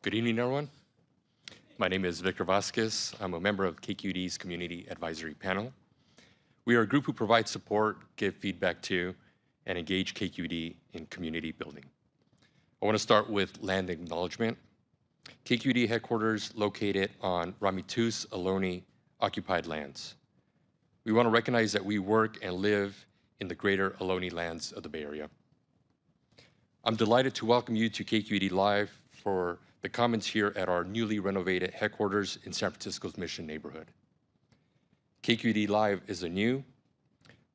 Good evening, everyone. My name is Victor Vasquez. I'm a member of KQED's Community Advisory Panel. We are a group who provides support, give feedback to, and engage KQED in community building. I want to start with land acknowledgement. KQED headquarters located on Ramitus Ohlone occupied lands. We want to recognize that we work and live in the greater Ohlone lands of the Bay Area. I'm delighted to welcome you to KQED Live for the comments here at our newly renovated headquarters in San Francisco's Mission neighborhood. KQED Live is a new,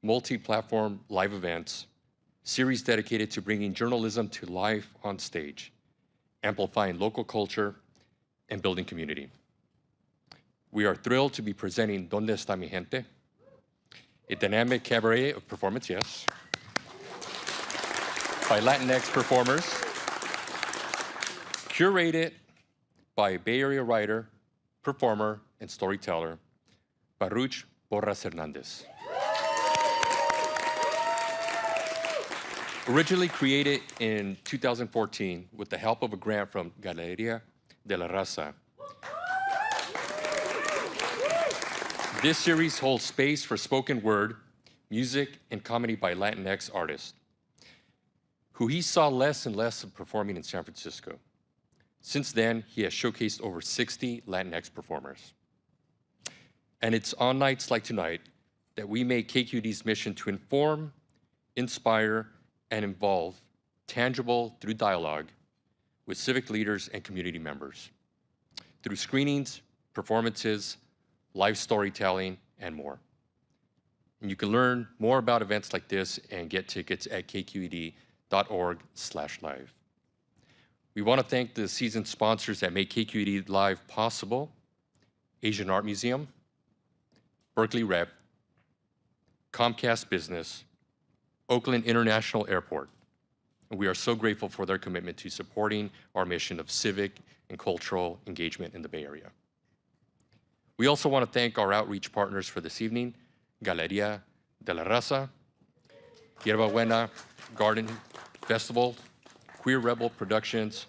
multi-platform live events series dedicated to bringing journalism to life on stage, amplifying local culture, and building community. We are thrilled to be presenting Dónde Esta Mi Gente, a dynamic cabaret of performance, yes, by Latinx performers, curated by Bay Area writer, performer, and storyteller, Baruch Porras-Hernandez. Originally created in 2014 with the help of a grant from Galeria de la Raza, this series holds space for spoken word, music, and comedy by Latinx artists, who he saw less and less of performing in San Francisco. Since then, he has showcased over 60 Latinx performers. And it's on nights like tonight that we make KQED's mission to inform, inspire, and involve tangible through dialogue with civic leaders and community members, through screenings, performances, live storytelling, and more. And you can learn more about events like this and get tickets at kqed.org/live. We want to thank the seasoned sponsors that make KQED Live possible: Asian Art Museum, Berkeley Rep, Comcast Business, Oakland International Airport. And we are so grateful for their commitment to supporting our mission of civic and cultural engagement in the Bay Area. We also want to thank our outreach partners for this evening: Galeria de la Raza, Hierba Buena Garden Festival, Queer Rebel Productions,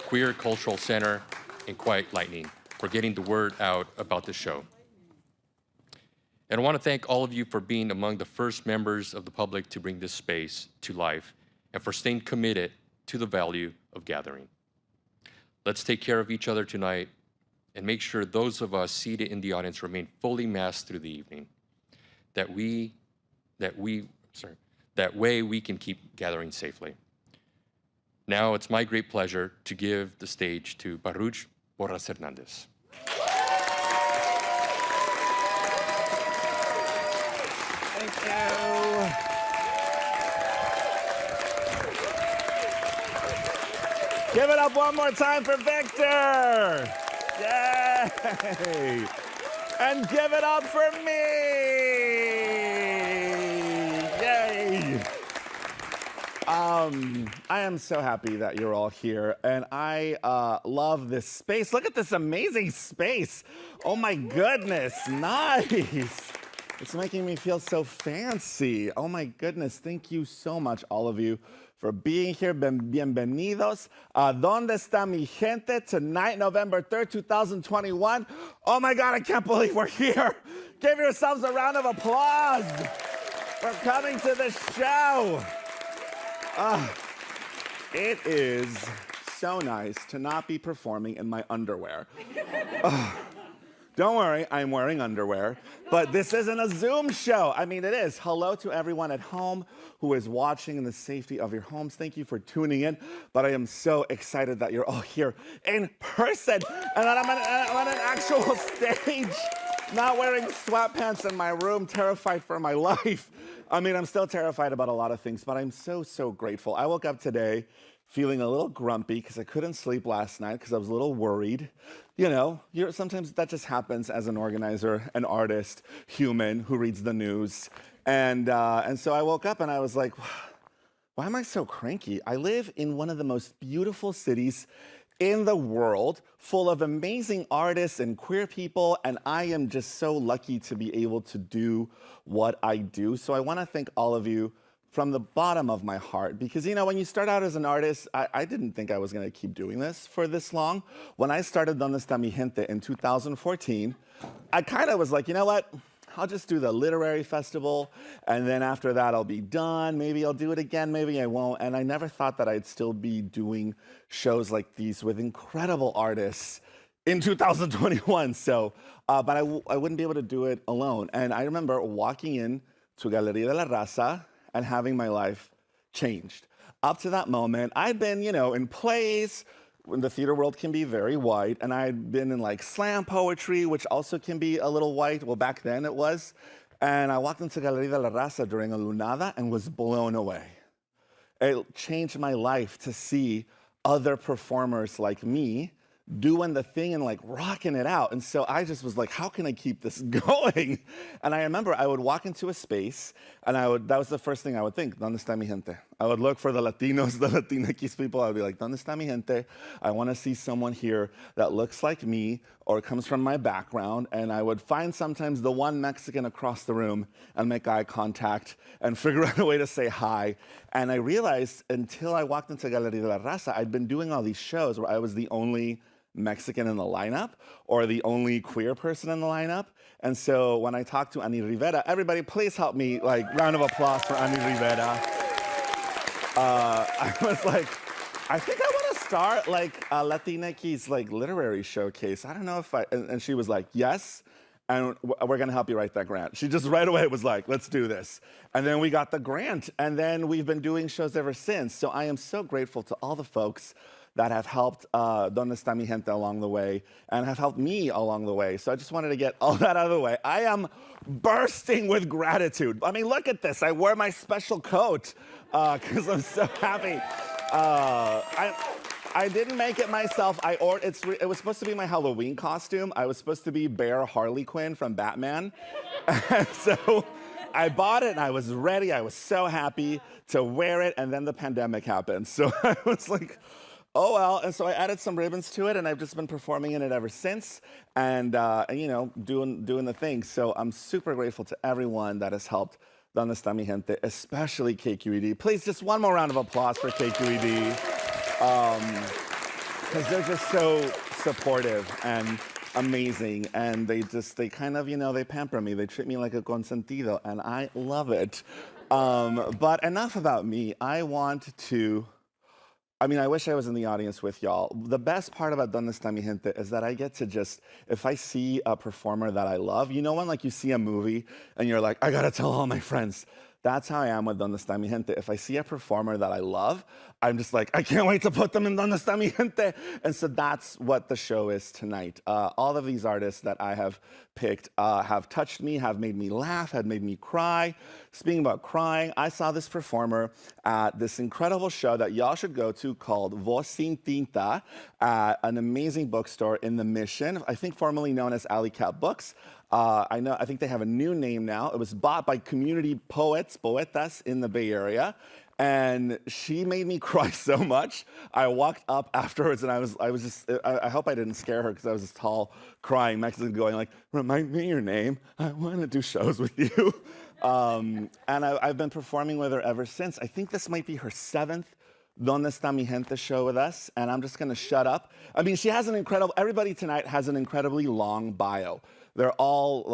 Queer Cultural Center, and Quiet Lightning for getting the word out about the show. And I want to thank all of you for being among the first members of the public to bring this space to life and for staying committed to the value of gathering. Let's take care of each other tonight and make sure those of us seated in the audience remain fully masked through the evening. That way we can keep gathering safely. Now it's my great pleasure to give the stage to Baruch Porras-Hernandez. Thank you. Give it up one more time for Victor. Yay! And give it up for me. Yay! I am so happy that you're all here, and I love this space. Look at this amazing space. Oh my goodness, nice. It's making me feel so fancy. Oh my goodness, thank you so much, all of you, for being here. Bienvenidos a Dónde Esta Mi Gente tonight, November 3rd, 2021. Oh my God, I can't believe we're here. Give yourselves a round of applause for coming to the show. It is so nice to not be performing in my underwear. Don't worry, I'm wearing underwear, but this isn't a Zoom show. I mean, it is. Hello to everyone at home who is watching in the safety of your homes. Thank you for tuning in, but I am so excited that you're all here in person and that I'm on an actual stage, not wearing sweatpants in my room, terrified for my life. I mean, I'm still terrified about a lot of things, but I'm so, so grateful. I woke up today feeling a little grumpy because I couldn't sleep last night because I was a little worried. You know, sometimes that just happens as an organizer, an artist, human who reads the news. And so I woke up and I was like, why am I so cranky? I live in one of the most beautiful cities in the world, full of amazing artists and queer people, and I am just so lucky to be able to do what I do. So I want to thank all of you from the bottom of my heart because, when you start out as an artist, I didn't think I was going to keep doing this for this long. When I started Dónde Esta Mi Gente in 2014, I kind of was like, you know what? I'll just do the literary festival, and then after that, I'll be done. Maybe I'll do it again, maybe I won't. And I never thought that I'd still be doing shows like these with incredible artists in 2021. So, but I wouldn't be able to do it alone. And I remember walking in to Galeria de la Raza and having my life changed. Up to that moment, I'd been, in plays, when the theater world can be very white, and I'd been in like slam poetry, which also can be a little white. Well, back then it was. And I walked into Galeria de la Raza during a lunada and was blown away. It changed my life to see other performers like me doing the thing and like rocking it out. And so I just was like, how can I keep this going? And I remember I would walk into a space and that was the first thing I would think, ¿Dónde está mi gente? I would look for the Latinos, the Latinx people. I would be like, ¿Dónde está mi gente? I want to see someone here that looks like me or comes from my background. And I would find sometimes the one Mexican across the room and make eye contact and figure out a way to say hi. And I realized until I walked into Galeria de la Raza, I'd been doing all these shows where I was the only Mexican in the lineup or the only queer person in the lineup. And so when I talked to Ani Rivera, everybody please help me, like, round of applause for Ani Rivera. I was like, I think I want to start like a Latinx like literary showcase. I don't know if and she was like, yes, and we're gonna help you write that grant. She just right away was like, let's do this. And then we got the grant, and then we've been doing shows ever since. So I am so grateful to all the folks that have helped Dónde Está Mi Gente along the way and have helped me along the way. So I just wanted to get all that out of the way. I am bursting with gratitude. I mean, look at this. I wear my special coat because I'm so happy. I didn't make it myself. It was supposed to be my Halloween costume. I was supposed to be Bear Harley Quinn from Batman. And so I bought it and I was ready. I was so happy to wear it. And then the pandemic happened. So I was like, oh, well, and so I added some ribbons to it, and I've just been performing in it ever since, and doing the thing. So I'm super grateful to everyone that has helped Dónde Está Mi Gente, especially KQED. Please, just one more round of applause for KQED, because they're just so supportive and amazing, and they kind of, they pamper me. They treat me like a consentido, and I love it. But enough about me. I wish I was in the audience with y'all. The best part about Dónde Está Mi Gente is that I get to just, if I see a performer that I love, when like you see a movie and you're like, I gotta tell all my friends. That's how I am with Dónde Está Mi Gente. If I see a performer that I love, I'm just like, I can't wait to put them in Dónde Está Mi Gente. And so that's what the show is tonight. All of these artists that I have picked have touched me, have made me laugh, have made me cry. Speaking about crying, I saw this performer at this incredible show that y'all should go to called Voz Sin Tinta at an amazing bookstore in the Mission, I think formerly known as Alley Cat Books. I think they have a new name now. It was bought by community poetas in the Bay Area. And she made me cry so much. I walked up afterwards and I hope I didn't scare her because I was this tall, crying Mexican going like, remind me your name. I want to do shows with you. And I've been performing with her ever since. I think this might be her 7th Dónde Está Mi Gente show with us. And I'm just going to shut up. She has everybody tonight has an incredibly long bio. They're all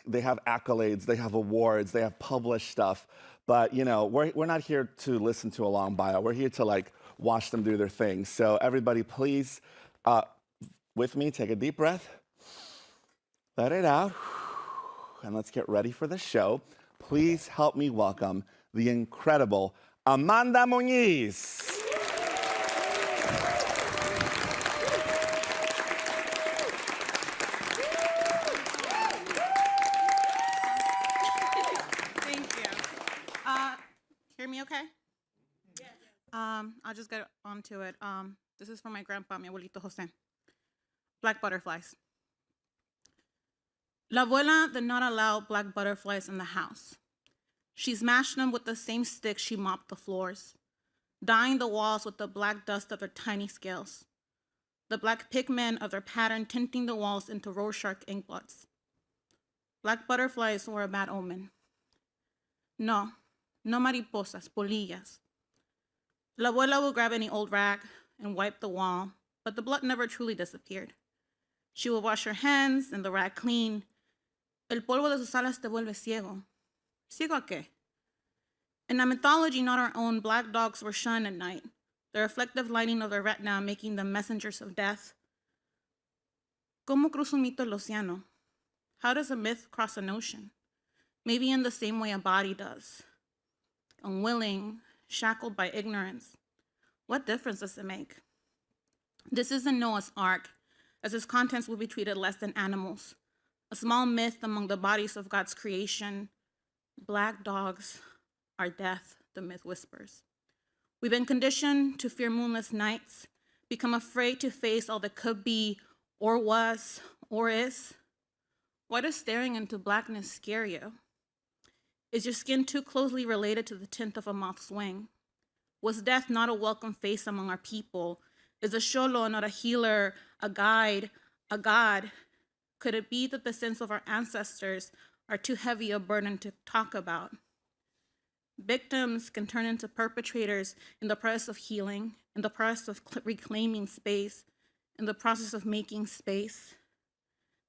they have accolades, they have awards, they have published stuff. But, we're not here to listen to a long bio. We're here to, watch them do their thing. So everybody, please, with me, take a deep breath. Let it out. And let's get ready for the show. Please help me welcome the incredible Amanda Muñiz. Okay? I'll just get onto it. This is from my grandpa, mi abuelito Jose. Black butterflies. La abuela did not allow black butterflies in the house. She smashed them with the same stick she mopped the floors, dyeing the walls with the black dust of their tiny scales, the black pigment of their pattern tinting the walls into Rorschach ink blots. Black butterflies were a bad omen. No, no mariposas, polillas. La abuela would grab any old rag and wipe the wall, but the blood never truly disappeared. She would wash her hands and the rag clean. El polvo de sus alas te vuelve ciego. ¿Ciego a qué? In a mythology not our own, black dogs were shunned at night, the reflective lining of their retina making them messengers of death. ¿Cómo cruza un mito el océano? How does a myth cross an ocean? Maybe in the same way a body does. Unwilling, shackled by ignorance. What difference does it make? This isn't Noah's Ark, as its contents will be treated less than animals. A small myth among the bodies of God's creation. Black dogs are death, the myth whispers. We've been conditioned to fear moonless nights, become afraid to face all that could be, or was, or is. Why does staring into blackness scare you? Is your skin too closely related to the tint of a moth's wing? Was death not a welcome face among our people? Is a sholo not a healer, a guide, a god? Could it be that the sins of our ancestors are too heavy a burden to talk about? Victims can turn into perpetrators in the process of healing, in the process of reclaiming space, in the process of making space.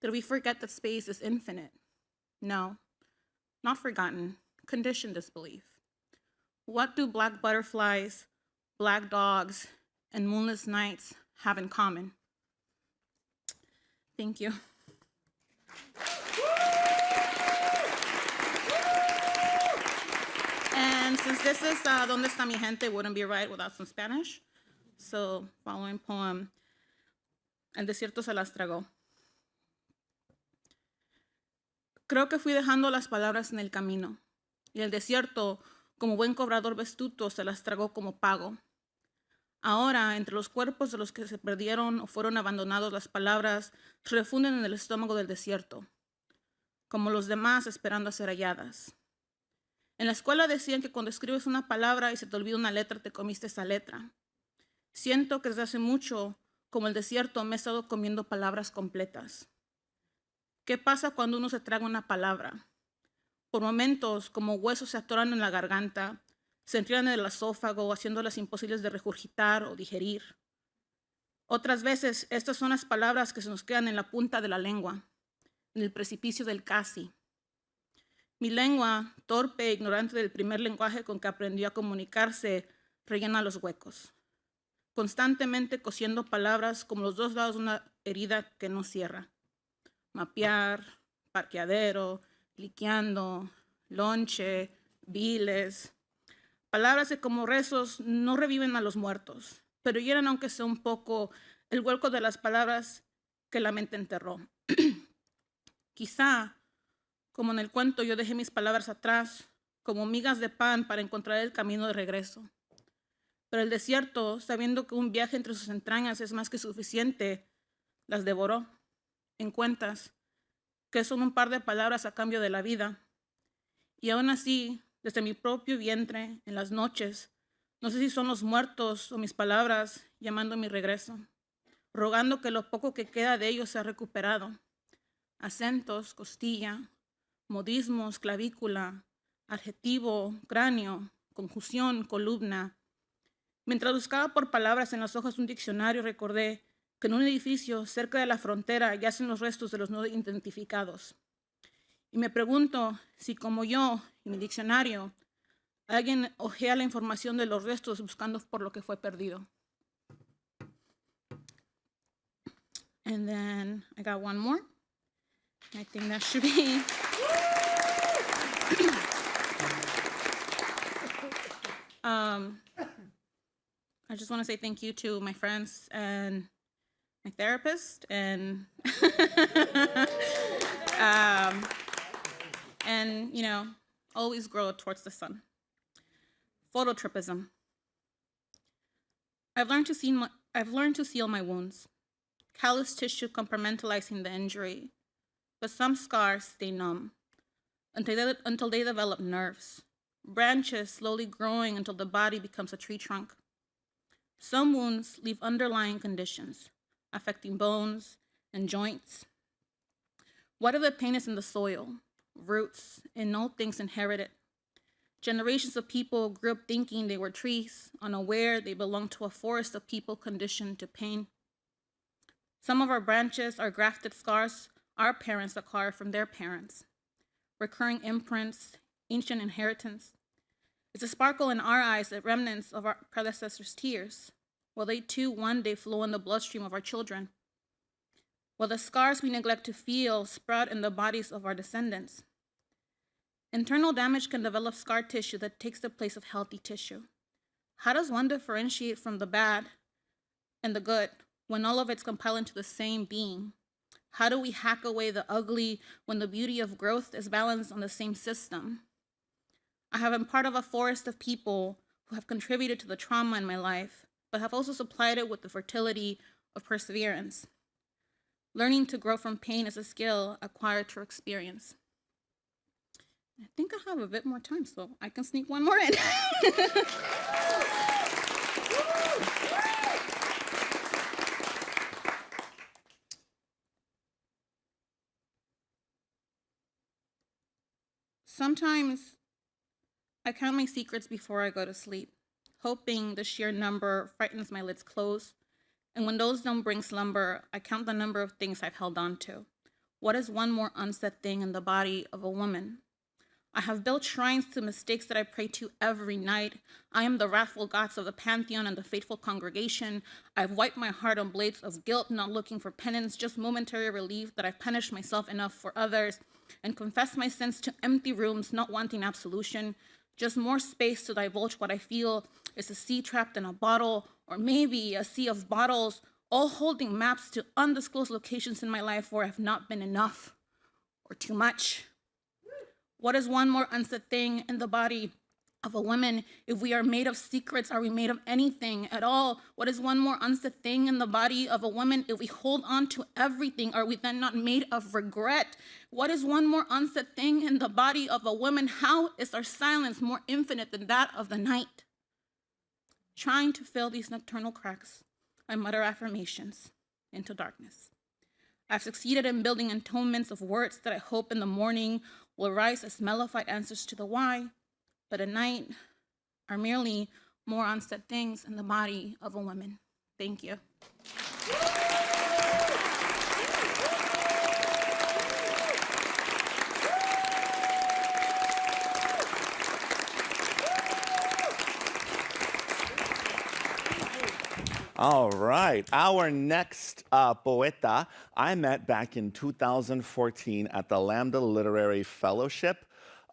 Did we forget that space is infinite? No, not forgotten, conditioned disbelief. What do black butterflies, black dogs, and moonless nights have in common? Thank you. And since this is Dónde Esta Mi Gente, it wouldn't be right without some Spanish. So, following poem, El desierto se las tragó. Creo que fui dejando las palabras en el camino, y el desierto, como buen cobrador vestuto, se las tragó como pago. Ahora, entre los cuerpos de los que se perdieron o fueron abandonados, las palabras se refunden en el estómago del desierto, como los demás esperando a ser halladas. En la escuela decían que cuando escribes una palabra y se te olvida una letra, te comiste esa letra. Siento que desde hace mucho, como el desierto, me he estado comiendo palabras completas. ¿Qué pasa cuando uno se traga una palabra? Por momentos, como huesos se atoran en la garganta, se entierran en el esófago, haciéndolas imposibles de regurgitar o digerir. Otras veces, estas son las palabras que se nos quedan en la punta de la lengua, en el precipicio del casi. Mi lengua, torpe e ignorante del primer lenguaje con que aprendió a comunicarse, rellena los huecos, constantemente cosiendo palabras como los dos lados de una herida que no cierra. Mapear, parqueadero, liqueando, lonche, viles. Palabras que como rezos no reviven a los muertos, pero hieren aunque sea un poco el hueco de las palabras que la mente enterró. Quizá, como en el cuento, yo dejé mis palabras atrás, como migas de pan para encontrar el camino de regreso. Pero el desierto, sabiendo que un viaje entre sus entrañas es más que suficiente, las devoró en cuentas, que son un par de palabras a cambio de la vida. Y aún así, desde mi propio vientre, en las noches, no sé si son los muertos o mis palabras llamando mi regreso, rogando que lo poco que queda de ellos sea recuperado. Acentos, costilla, modismos, clavícula, adjetivo, cráneo, conjunción, columna. Mientras buscaba por palabras en las hojas de un diccionario, recordé que en un edificio cerca de la frontera yacen los restos de los no identificados. Y me pregunto si, como yo y mi diccionario, alguien ojea la información de los restos buscando por lo que fue perdido. And then I got one more. I think that should be. I just want to say thank you to my friends and my therapist and and you know, always grow towards the sun. Phototropism. I've learned to seal my wounds, callous tissue compartmentalizing the injury, but some scars stay numb until they develop nerves, branches slowly growing until the body becomes a tree trunk. Some wounds leave underlying conditions, affecting bones and joints. What if the pain is in the soil, roots, and all things inherited? Generations of people grew up thinking they were trees, unaware they belonged to a forest of people conditioned to pain. Some of our branches are grafted scars our parents acquired from their parents, recurring imprints, ancient inheritance. It's a sparkle in our eyes at remnants of our predecessors' tears. Will they too one day flow in the bloodstream of our children? Will the scars we neglect to feel sprout in the bodies of our descendants? Internal damage can develop scar tissue that takes the place of healthy tissue. How does one differentiate from the bad and the good when all of it's compiled into the same being? How do we hack away the ugly when the beauty of growth is balanced on the same system? I have been part of a forest of people who have contributed to the trauma in my life, but have also supplied it with the fertility of perseverance. Learning to grow from pain is a skill acquired through experience. I think I have a bit more time, so I can sneak one more in. Sometimes I count my secrets before I go to sleep, hoping the sheer number frightens my lids closed. And when those don't bring slumber, I count the number of things I've held on to. What is one more unsaid thing in the body of a woman? I have built shrines to mistakes that I pray to every night. I am the wrathful gods of the pantheon and the faithful congregation. I've wiped my heart on blades of guilt, not looking for penance, just momentary relief that I've punished myself enough for others, and confessed my sins to empty rooms, not wanting absolution, just more space to divulge what I feel is a sea trapped in a bottle, or maybe a sea of bottles, all holding maps to undisclosed locations in my life where I've not been enough or too much. What is one more unsaid thing in the body of a woman? If we are made of secrets, are we made of anything at all? What is one more unsaid thing in the body of a woman? If we hold on to everything, are we then not made of regret? What is one more unsaid thing in the body of a woman? How is our silence more infinite than that of the night? Trying to fill these nocturnal cracks, I mutter affirmations into darkness. I've succeeded in building entombments of words that I hope in the morning will rise as mellified answers to the why, but at night are merely more unsaid things in the body of a woman. Thank you. All right, our next poeta I met back in 2014 at the Lambda Literary Fellowship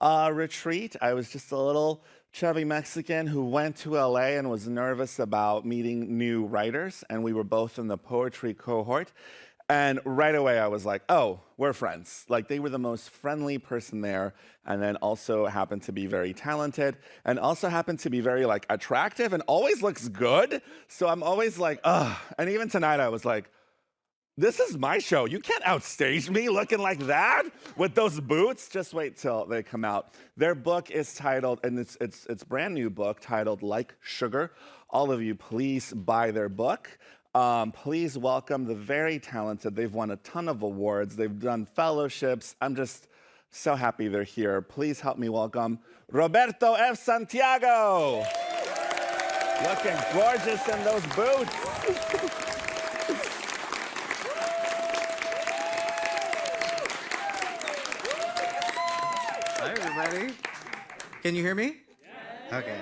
retreat. I was just a little chubby Mexican who went to LA and was nervous about meeting new writers, and we were both in the poetry cohort. And right away I was like, oh, we're friends. Like, they were the most friendly person there, and then also happened to be very talented, and also happened to be very like attractive and always looks good. So I'm always like, ugh. And even tonight I was like, this is my show. You can't outstage me looking like that with those boots. Just wait till they come out. Their book is titled, and it's brand new book titled Like Sugar. All of you, please buy their book. Please welcome the very talented. They've won a ton of awards. They've done fellowships. I'm just so happy they're here. Please help me welcome Roberto F. Santiago. Looking gorgeous in those boots. Hi, everybody. Can you hear me? Yeah. Okay.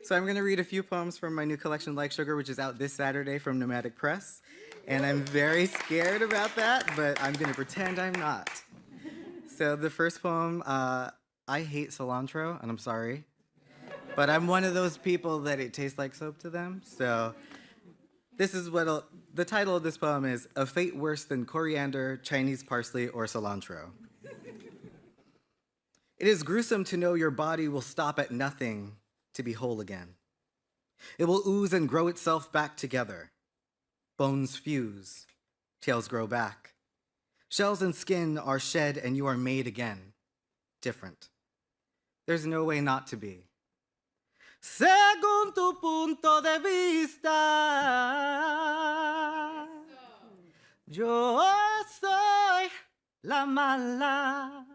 So I'm going to read a few poems from my new collection, Like Sugar, which is out this Saturday from Nomadic Press. And I'm very scared about that, but I'm going to pretend I'm not. So the first poem, I hate cilantro, and I'm sorry. But I'm one of those people that it tastes like soap to them. So this is what the title of this poem is, A Fate Worse Than Coriander, Chinese Parsley, or Cilantro. It is gruesome to know your body will stop at nothing to be whole again. It will ooze and grow itself back together. Bones fuse, tails grow back. Shells and skin are shed and you are made again, different. There's no way not to be. Según tu punto de vista, yo soy la mala.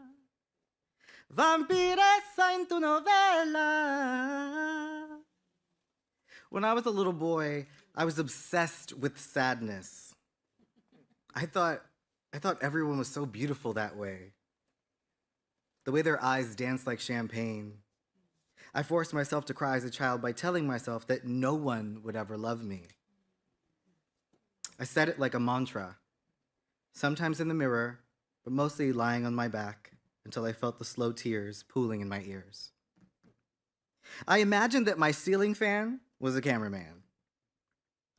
vampiresa en tu novela. When I was a little boy, I was obsessed with sadness. I thought everyone was so beautiful that way. The way their eyes danced like champagne. I forced myself to cry as a child by telling myself that no one would ever love me. I said it like a mantra, sometimes in the mirror, but mostly lying on my back until I felt the slow tears pooling in my ears. I imagined that my ceiling fan was a cameraman.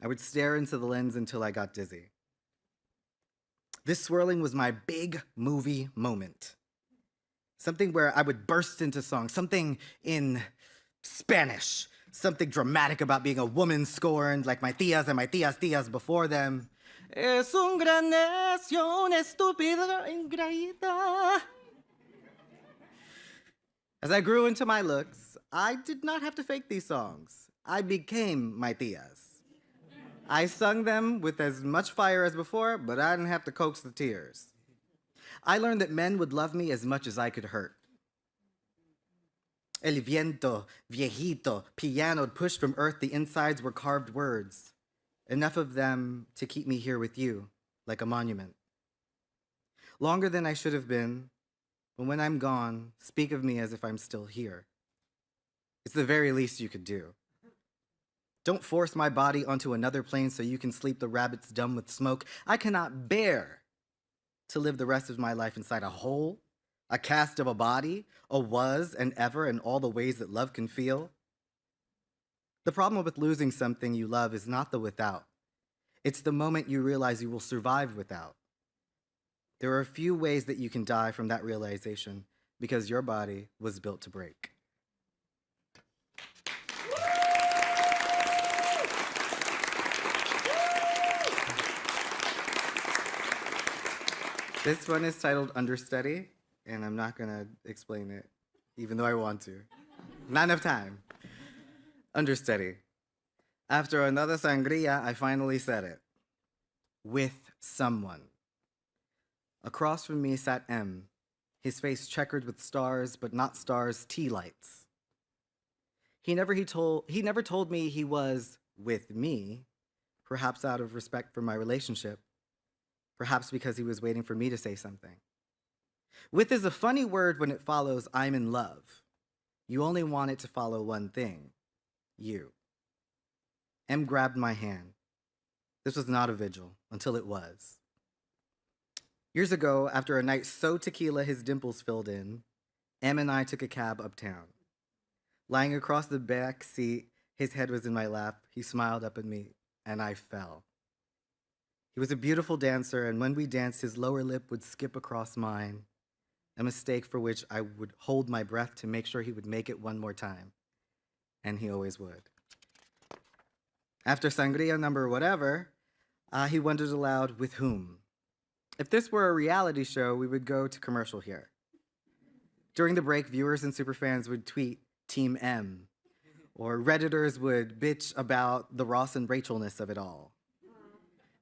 I would stare into the lens until I got dizzy. This swirling was my big movie moment. Something where I would burst into song, something in Spanish, something dramatic about being a woman scorned like my tías and my tías before them. Es un gran necio, un estúpido ingrata. As I grew into my looks, I did not have to fake these songs. I became my tías. I sung them with as much fire as before, but I didn't have to coax the tears. I learned that men would love me as much as I could hurt. El viento, viejito, pianoed, pushed from earth, the insides were carved words, enough of them to keep me here with you, like a monument. Longer than I should have been, but when I'm gone, speak of me as if I'm still here. It's the very least you could do. Don't force my body onto another plane so you can sleep the rabbits dumb with smoke. I cannot bear to live the rest of my life inside a hole, a cast of a body, a was and ever, and all the ways that love can feel. The problem with losing something you love is not the without. It's the moment you realize you will survive without. There are a few ways that you can die from that realization because your body was built to break. This one is titled Understudy, and I'm not gonna explain it, even though I want to. Not enough time. Understudy. After another sangria, I finally said it. With someone. Across from me sat M, his face checkered with stars, but not stars, tea lights. He never told me he was with me, perhaps out of respect for my relationship, perhaps because he was waiting for me to say something. With is a funny word when it follows I'm in love. You only want it to follow one thing, you. M grabbed my hand. This was not a vigil, until it was. Years ago, after a night so tequila his dimples filled in, M and I took a cab uptown. Lying across the back seat, his head was in my lap, he smiled up at me, and I fell. He was a beautiful dancer, and when we danced, his lower lip would skip across mine, a mistake for which I would hold my breath to make sure he would make it one more time. And he always would. After sangria number whatever, he wondered aloud, with whom? If this were a reality show, we would go to commercial here. During the break, viewers and superfans would tweet Team M, or Redditors would bitch about the Ross and Rachelness of it all.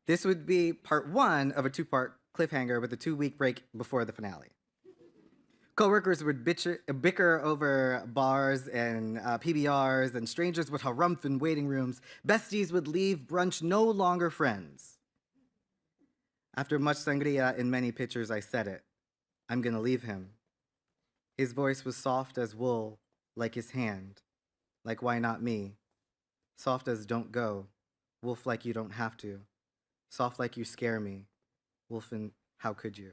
This would be part one of a two-part cliffhanger with a 2-week break before the finale. Coworkers would bicker over bars and PBRs, and strangers would harumph in waiting rooms. Besties would leave brunch no longer friends. After much sangria and many pictures, I said it. I'm gonna leave him. His voice was soft as wool, like his hand. Like why not me? Soft as don't go. Wolf like you don't have to. Soft like you scare me. Wolfen, how could you?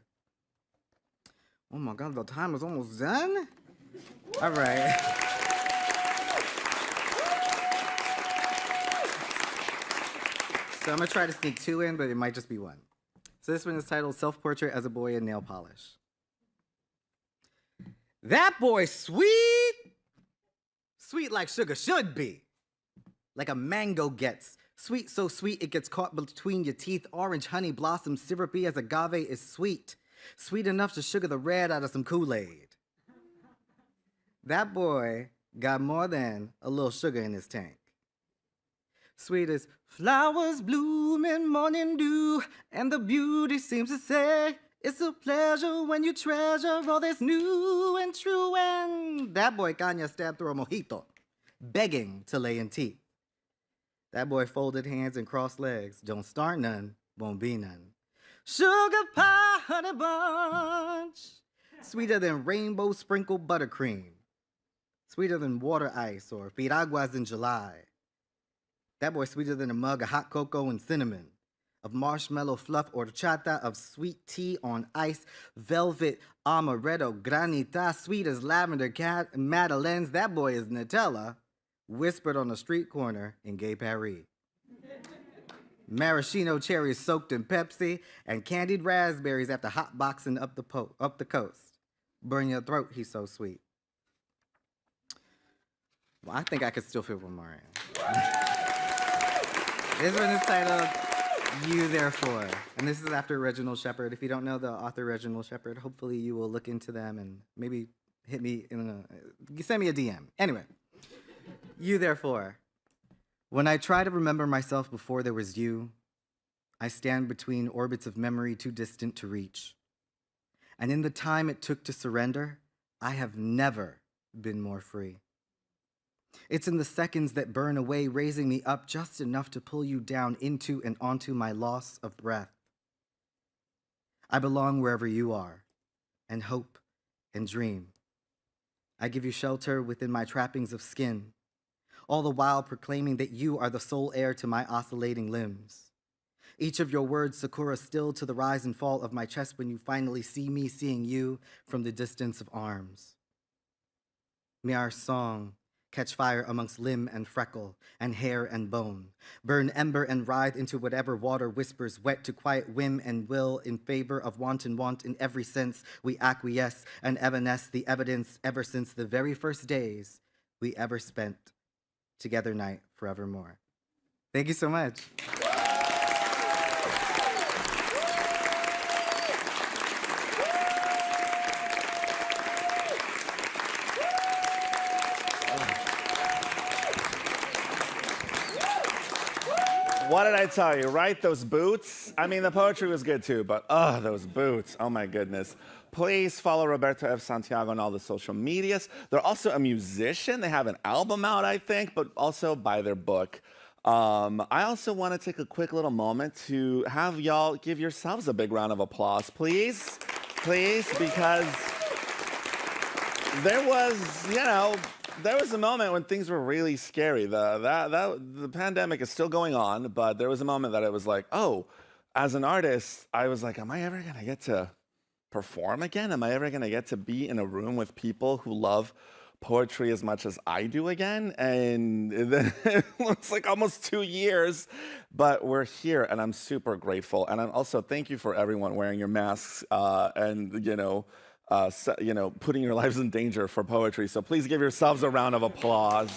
Oh my God, the time is almost done? All right. So I'm gonna try to sneak 2 in, but it might just be 1. So this one is titled Self-Portrait as a Boy in Nail Polish. That boy sweet! Sweet like sugar should be. Like a mango gets. Sweet so sweet it gets caught between your teeth. Orange honey blossom syrupy as agave is sweet. Sweet enough to sugar the red out of some Kool-Aid. That boy got more than a little sugar in his tank. Sweet as flowers bloom in morning dew, and the beauty seems to say, It's a pleasure when you treasure all that's new and true. And that boy Kanye stabbed through a mojito, begging to lay in teeth. That boy folded hands and crossed legs. Don't start none, won't be none. Sugar pie, honey bunch. Sweeter than rainbow sprinkled buttercream. Sweeter than water ice or piraguas in July. That boy sweeter than a mug of hot cocoa and cinnamon, of marshmallow fluff horchata, of sweet tea on ice, velvet amaretto granita, sweet as lavender cat madeleines. That boy is Nutella, whispered on a street corner in gay Paris. Maraschino cherries soaked in Pepsi, and candied raspberries after hotboxing up the coast. Burn your throat, he's so sweet. Well, I think I could still fit one more in. This one is titled You Therefore, and this is after Reginald Shepard. If you don't know the author Reginald Shepard, hopefully you will look into them and maybe hit me send me a DM. Anyway, You Therefore. When I try to remember myself before there was you, I stand between orbits of memory too distant to reach. And in the time it took to surrender, I have never been more free. It's in the seconds that burn away, raising me up just enough to pull you down into and onto my loss of breath. I belong wherever you are, and hope and dream. I give you shelter within my trappings of skin, all the while proclaiming that you are the sole heir to my oscillating limbs. Each of your words, Sakura, still to the rise and fall of my chest when you finally see me seeing you from the distance of arms. May our song catch fire amongst limb and freckle and hair and bone, burn ember and writhe into whatever water whispers wet to quiet whim and will in favor of wanton want in every sense we acquiesce and evanesce the evidence ever since the very first days we ever spent together night forevermore. Thank you so much. What did I tell you, right? Those boots? I mean, the poetry was good too, but those boots, oh my goodness. Please follow Roberto F. Santiago on all the social medias. They're also a musician. They have an album out, I think, but also buy their book. I also want to take a quick little moment to have y'all give yourselves a big round of applause, please. Please, because there was a moment when things were really scary. The pandemic is still going on, but there was a moment that it was like, oh, as an artist, I was like, am I ever going to get to perform again? Am I ever going to get to be in a room with people who love poetry as much as I do again? And then it looks like almost 2 years, but we're here, and I'm super grateful. And I'm also thank you for everyone wearing your masks and putting your lives in danger for poetry. So please give yourselves a round of applause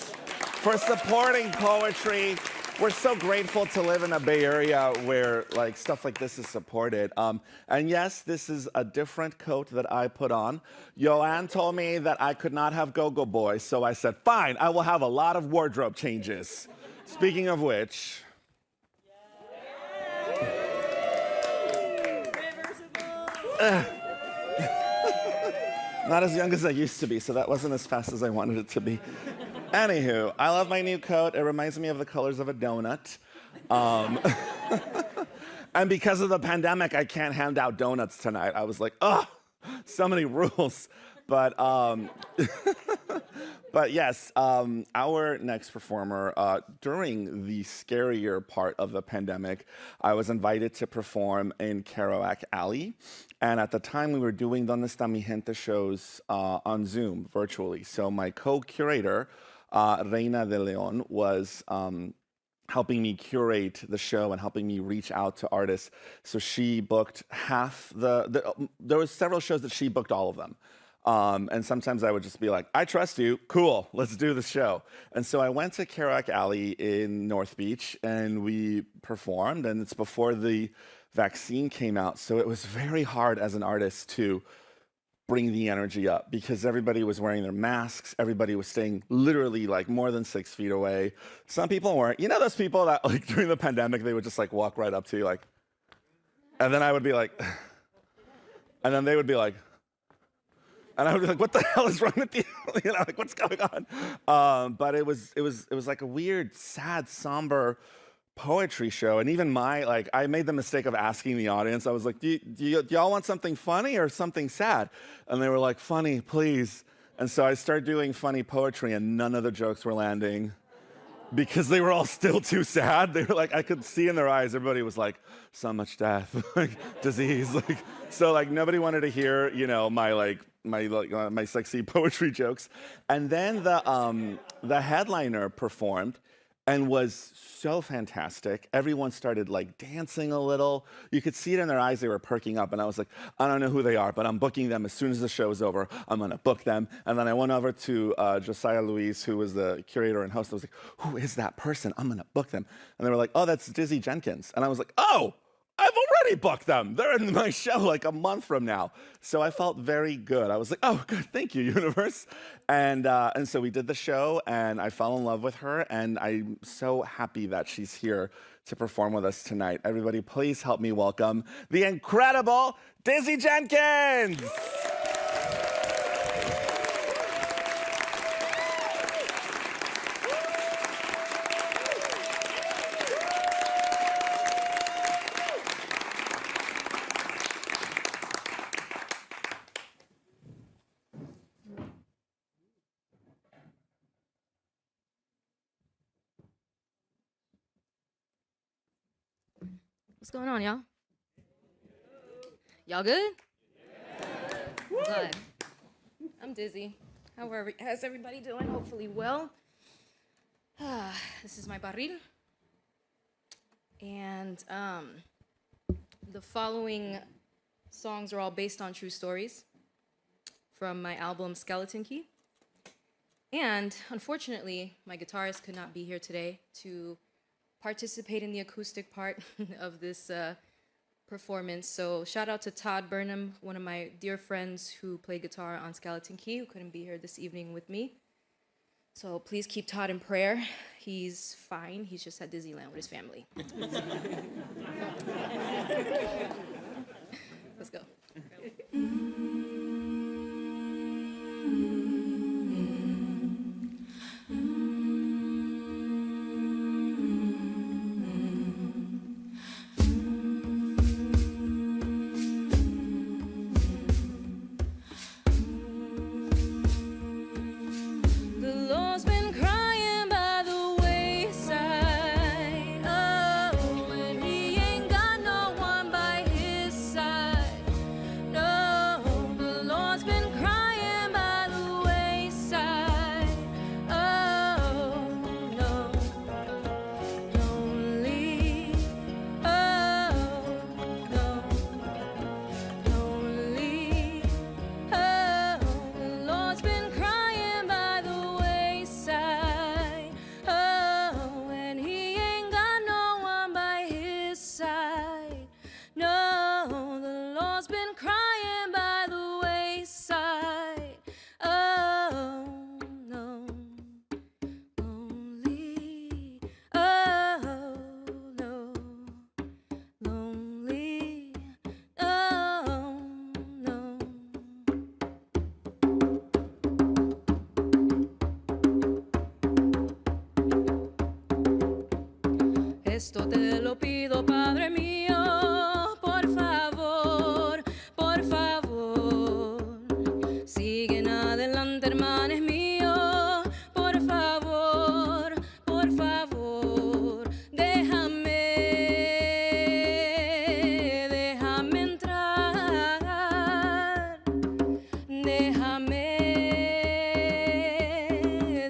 for supporting poetry. We're so grateful to live in a Bay Area where stuff like this is supported. And yes, this is a different coat that I put on. Joanne told me that I could not have Go-Go Boy, so I said, fine, I will have a lot of wardrobe changes. Speaking of which, not as young as I used to be, so that wasn't as fast as I wanted it to be. Anywho, I love my new coat. It reminds me of the colors of a donut. And because of the pandemic, I can't hand out donuts tonight. I was like, so many rules. But yes, our next performer, during the scarier part of the pandemic, I was invited to perform in Kerouac Alley. And at the time, we were doing Dónde Esta Mi Gente shows on Zoom, virtually. So my co-curator, Reina de Leon, was helping me curate the show and helping me reach out to artists. So she booked half there was several shows that she booked all of them. And sometimes I would just be like, I trust you, cool, let's do the show. And so I went to Kerouac Alley in North Beach and we performed, and it's before the vaccine came out. So it was very hard as an artist to bring the energy up because everybody was wearing their masks. Everybody was staying literally more than 6 feet away. Some people weren't. You know those people that during the pandemic, they would just walk right up to you and then I would be like, And then they would be like, and I would be like, what the hell is wrong with you? You know, like, what's going on? But it was like a weird, sad, somber poetry show. And even I made the mistake of asking the audience. I was like, do y'all want something funny or something sad? And they were like, funny, please. And so I started doing funny poetry, and none of the jokes were landing because they were all still too sad. They were like, I could see in their eyes, everybody was like, so much death, like disease. Like, so like nobody wanted to hear, you know, my sexy poetry jokes. And then the headliner performed and was so fantastic. Everyone started like dancing a little. You could see it in their eyes, they were perking up. And I was like, I don't know who they are, but I'm booking them as soon as the show's over. I'm gonna book them. And then I went over to Josiah Luis, who was the curator and host. I was like, who is that person? I'm gonna book them. And they were like, oh, that's Dizzy Jenkins. And I was like, oh, I've already booked them. They're in my show like a month from now. So I felt very good. I was like, oh, good, thank you, universe. And so we did the show, and I fell in love with her, and I'm so happy that she's here to perform with us tonight. Everybody, please help me welcome the incredible Dizzy Jenkins. What's going on, y'all? Y'all good? Good. I'm Dizzy. How's everybody doing? Hopefully well. This is my barril. And the following songs are all based on true stories from my album Skeleton Key. And unfortunately, my guitarist could not be here today to participate in the acoustic part of this performance. So shout out to Todd Burnham, one of my dear friends who played guitar on Skeleton Key, who couldn't be here this evening with me. So please keep Todd in prayer. He's fine. He's just at Disneyland with his family. Let's go. Esto te lo pido, Padre mío, por favor, siguen adelante, hermanos míos, por favor, déjame entrar,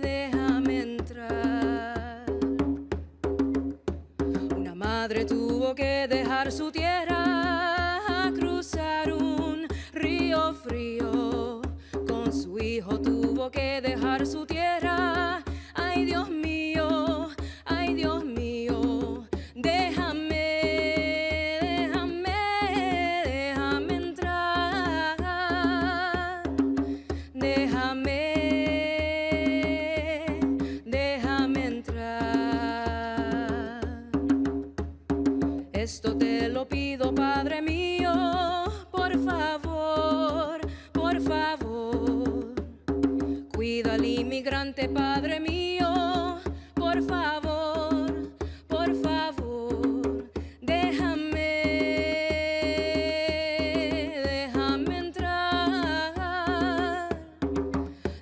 déjame entrar. Una madre tuvo que dejar su tierra a cruzar un río frío. Con su hijo tuvo que dejar su tierra. Ay, Dios mío, déjame entrar, déjame entrar. Esto te lo pido, Padre mío, por favor. adelante, Padre mío, por favor, por favor, déjame entrar,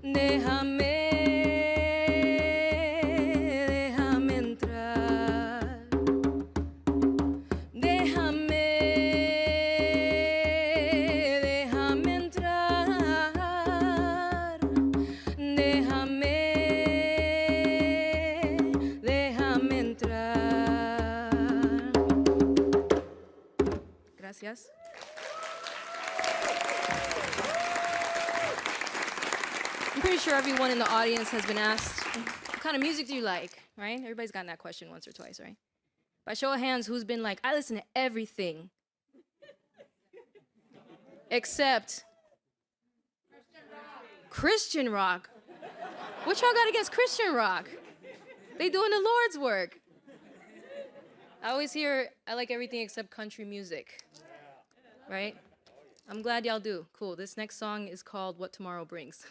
déjame entrar, déjame entrar, déjame entrar. Gracias. I'm pretty sure everyone in the audience has been asked, what kind of music do you like, right? Everybody's gotten that question once or twice, right? By show of hands, who's been like, I listen to everything except Christian rock. What y'all got against Christian rock? They doing the Lord's work. I always hear, I like everything except country music, right? I'm glad y'all do. Cool. This next song is called What Tomorrow Brings.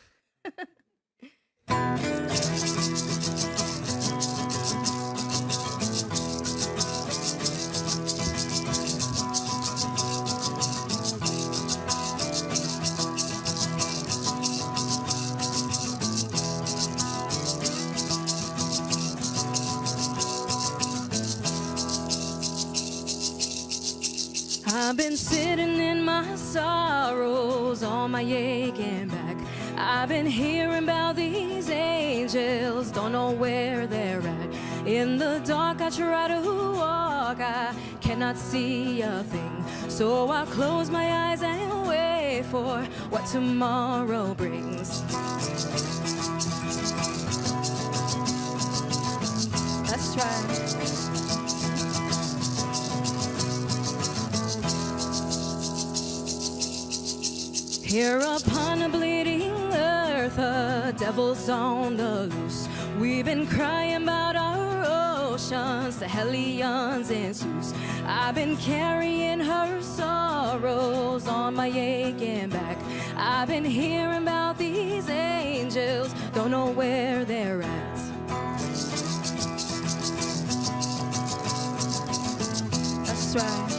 I've been sitting in my sorrows, on my aching back. I've been hearing about these angels, don't know where they're at. In the dark I try to walk, I cannot see a thing. So I close my eyes and wait for what tomorrow brings. That's right. Here upon a bleeding earth, the devil's on the loose. We've been crying about our oceans, the hellions and Zeus. I've been carrying her sorrows on my aching back. I've been hearing about these angels, don't know where they're at. That's right.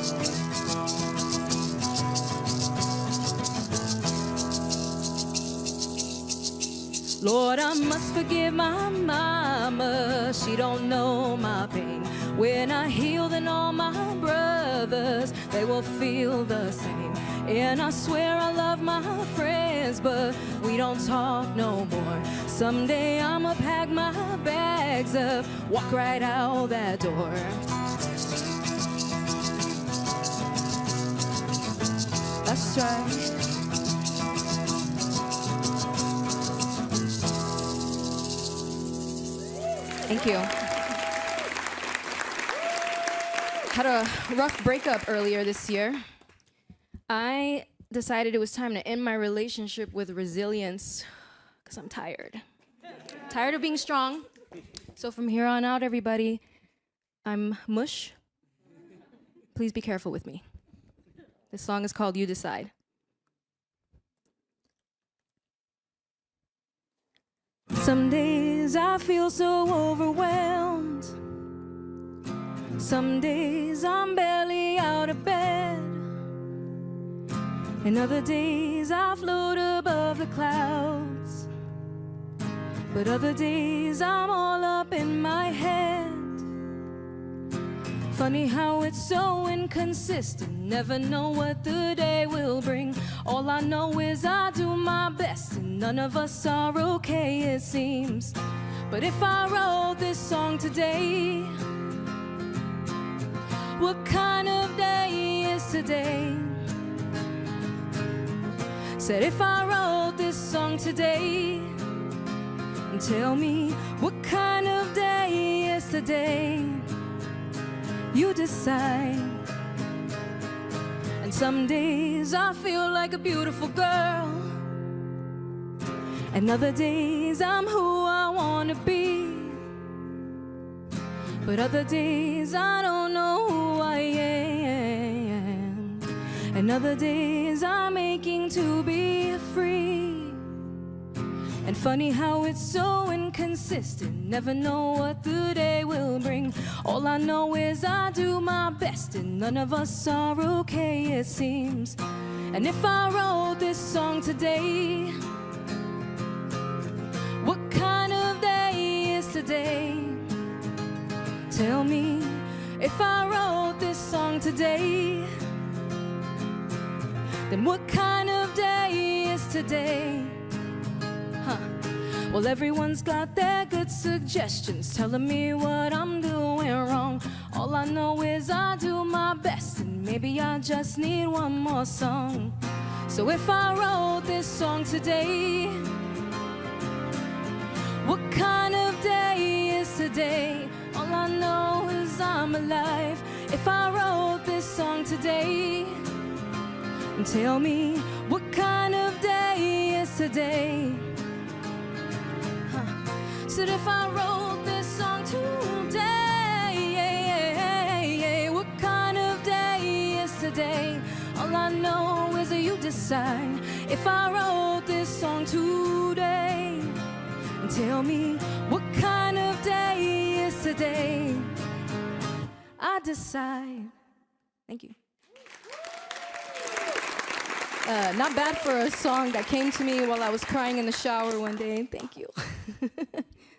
Lord, I must forgive my mama, she don't know my pain. When I heal, then all my brothers, they will feel the same. And I swear I love my friends, but we don't talk no more. Someday I'ma pack my bags up, walk right out that door. That's right. Thank you. Had a rough breakup earlier this year. I decided it was time to end my relationship with resilience because I'm tired. Tired of being strong. So from here on out, everybody, I'm mush. Please be careful with me. This song is called You Decide. Some days I feel so overwhelmed. Some days I'm barely out of bed. And other days I float above the clouds. But other days I'm all up in my head. Funny how it's so inconsistent. Never know what the day will bring. All I know is I do my best, and none of us are okay, it seems. But if I wrote this song today, what kind of day is today? Said if I wrote this song today, tell me what kind of day is today? You decide. And some days I feel like a beautiful girl, and other days I'm who I wanna be. But other days I don't know who I am, and other days I'm aching to be free. And funny how it's so inconsistent. Never know what the day will bring. All I know is I do my best, and none of us are okay, it seems. And if I wrote this song today, what kind of day is today? Tell me, if I wrote this song today, then what kind of day is today? Well, everyone's got their good suggestions, telling me what I'm doing wrong. All I know is I do my best, and maybe I just need one more song. So if I wrote this song today, what kind of day is today? All I know is I'm alive. If I wrote this song today, and tell me what kind of day is today? Said if I wrote this song today, what kind of day is today? All I know is that you decide. If I wrote this song today, and tell me what kind of day is today, I decide. Thank you. Not bad for a song that came to me while I was crying in the shower one day. Thank you.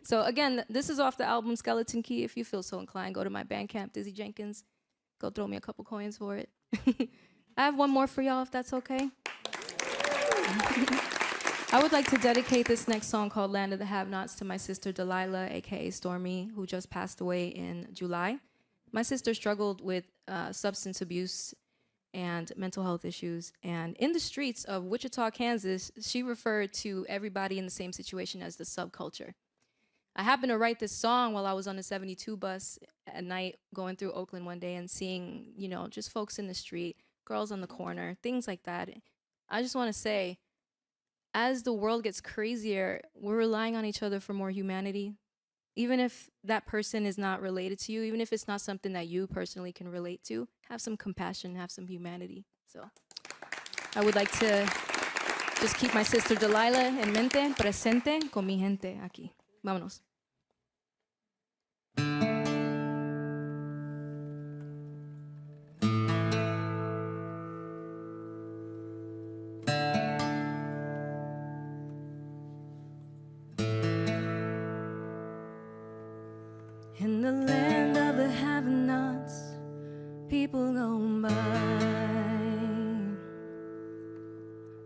So again, this is off the album Skeleton Key. If you feel so inclined, go to my Bandcamp, Dizzy Jenkins. Go throw me a couple coins for it. I have one more for y'all, if that's okay. I would like to dedicate this next song called Land of the Have-Nots to my sister Delilah, aka Stormy, who just passed away in July. My sister struggled with substance abuse and mental health issues. And in the streets of Wichita, Kansas, she referred to everybody in the same situation as the subculture. I happened to write this song while I was on the 72 bus at night going through Oakland one day and seeing, you know, just folks in the street, girls on the corner, things like that. I just want to say, as the world gets crazier, we're relying on each other for more humanity. Even if that person is not related to you, even if it's not something that you personally can relate to, have some compassion, have some humanity. So I would like to just keep my sister Delilah en mente, presente con mi gente aquí. Vámonos. In the land of the have-nots, people go by,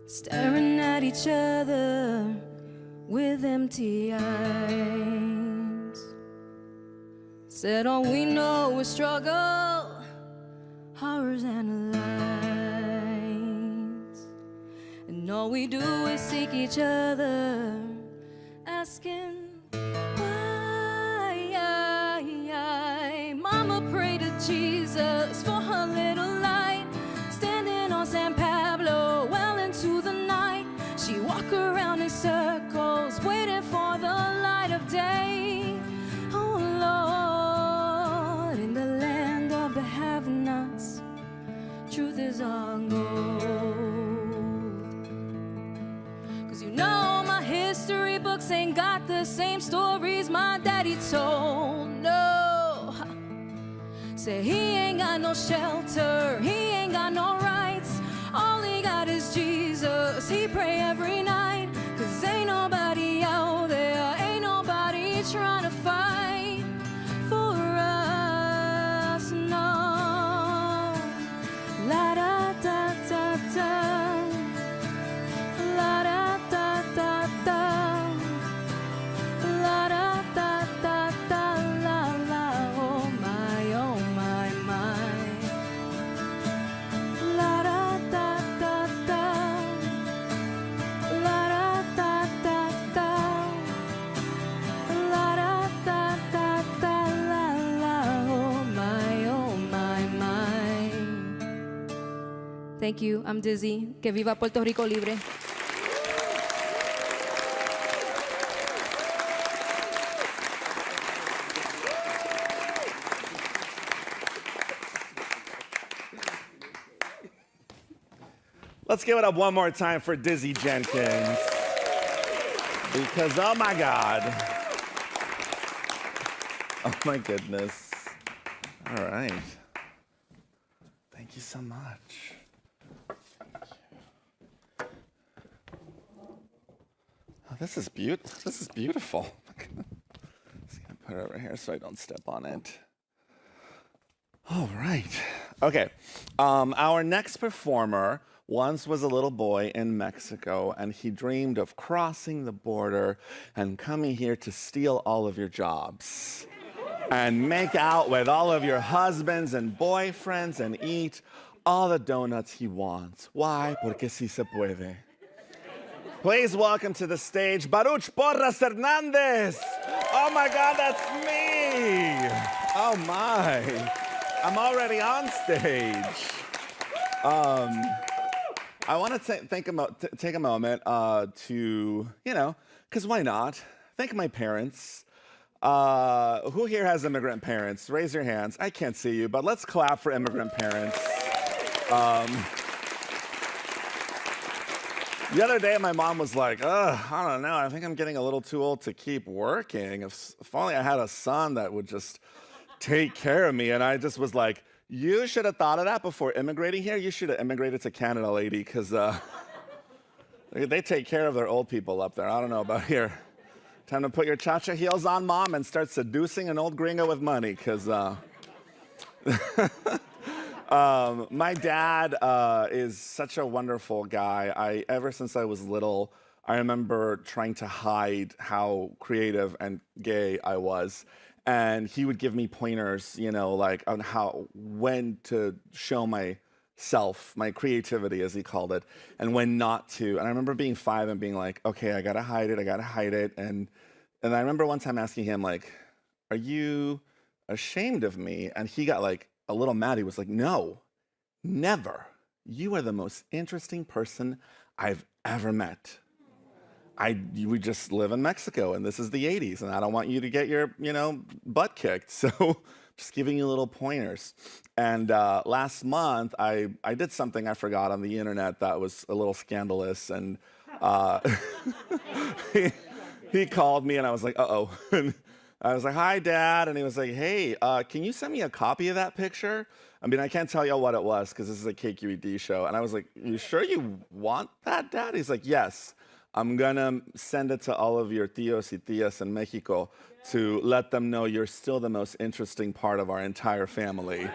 staring at each other with empty eyes. Said all we know is struggle, horrors and lies, and all we do is seek each other, asking Mama prayed to Jesus for her little light, standing on San Pablo well into the night. She walked around in circles, waiting for the light of day. Oh Lord, in the land of the have-nots, truth is our gold. 'Cause you know my history books ain't got the same stories my daddy told. No. Say he ain't got no shelter, he ain't got no rights. All he got is Jesus, he pray every night. 'Cause ain't nobody out there, ain't nobody trying to fight for us, no. La da da da da, la da da da da, la da da da da, la la, oh my, oh my, my. La da da da da, la da da da da, la da da da da, la la, oh my, oh my, my. Thank you, I'm Dizzy. Que viva Puerto Rico libre. Let's give it up one more time for Dizzy Jenkins. Because, oh my God. Oh my goodness. All right. Thank you so much. Oh, this is beautiful. Just gonna put it over here so I don't step on it. All right. Okay. Our next performer once was a little boy in Mexico, and he dreamed of crossing the border and coming here to steal all of your jobs and make out with all of your husbands and boyfriends and eat all the donuts he wants. Why? Porque sí se puede. Please welcome to the stage Baruch Porras-Hernandez. Oh my God, that's me. Oh my. I'm already on stage. I want to take a moment to, because why not? Thank my parents. Who here has immigrant parents? Raise your hands. I can't see you, but let's clap for immigrant parents. The other day, my mom was like, I don't know, I think I'm getting a little too old to keep working. If only I had a son that would just take care of me. And I just was like, you should have thought of that before immigrating here. You should have immigrated to Canada, lady, because they take care of their old people up there. I don't know about here. Time to put your cha-cha heels on, Mom, and start seducing an old gringo with money, because my dad is such a wonderful guy. Ever since I was little, I remember trying to hide how creative and gay I was. And he would give me pointers, like on when to show myself, my creativity, as he called it, and when not to. And I remember being 5 and being like, okay, I gotta hide it. And I remember one time asking him, like, are you ashamed of me? And he got like a little mad. He was like, no, never. You are the most interesting person I've ever met. We just live in Mexico, and this is the 80s, and I don't want you to get your, butt kicked. So just giving you little pointers. And last month, I did something I forgot on the internet that was a little scandalous, and he called me, and I was like, uh-oh. And I was like, hi, Dad. And he was like, hey, can you send me a copy of that picture? I mean, I can't tell you what it was, because this is a KQED show. And I was like, you sure you want that, Dad? He's like, yes. I'm gonna send it to all of your tíos y tías in Mexico to let them know you're still the most interesting part of our entire family.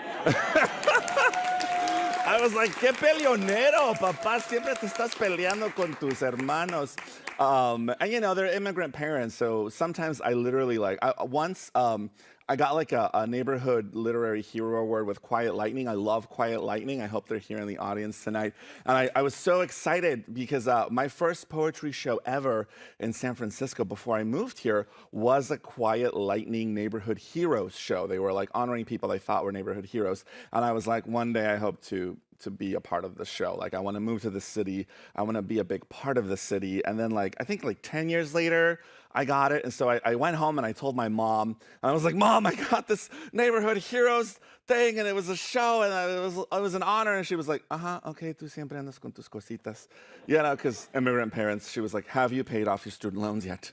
I was like, qué peleonero, papá, siempre te estás peleando con tus hermanos. And they're immigrant parents, so sometimes I literally once I got like a neighborhood literary hero award with Quiet Lightning. I love Quiet Lightning. I hope they're here in the audience tonight. And I was so excited because my first poetry show ever in San Francisco before I moved here was a Quiet Lightning neighborhood heroes show. They were like honoring people they thought were neighborhood heroes. And I was like, one day I hope to be a part of the show. Like, I want to move to the city. I want to be a big part of the city. And then I think 10 years later, I got it. And so I went home and I told my mom, and I was like, Mom, I got this neighborhood heroes thing, and it was a show, and it was an honor. And she was like, okay, tú siempre andas con tus cositas. Because immigrant parents, she was like, have you paid off your student loans yet?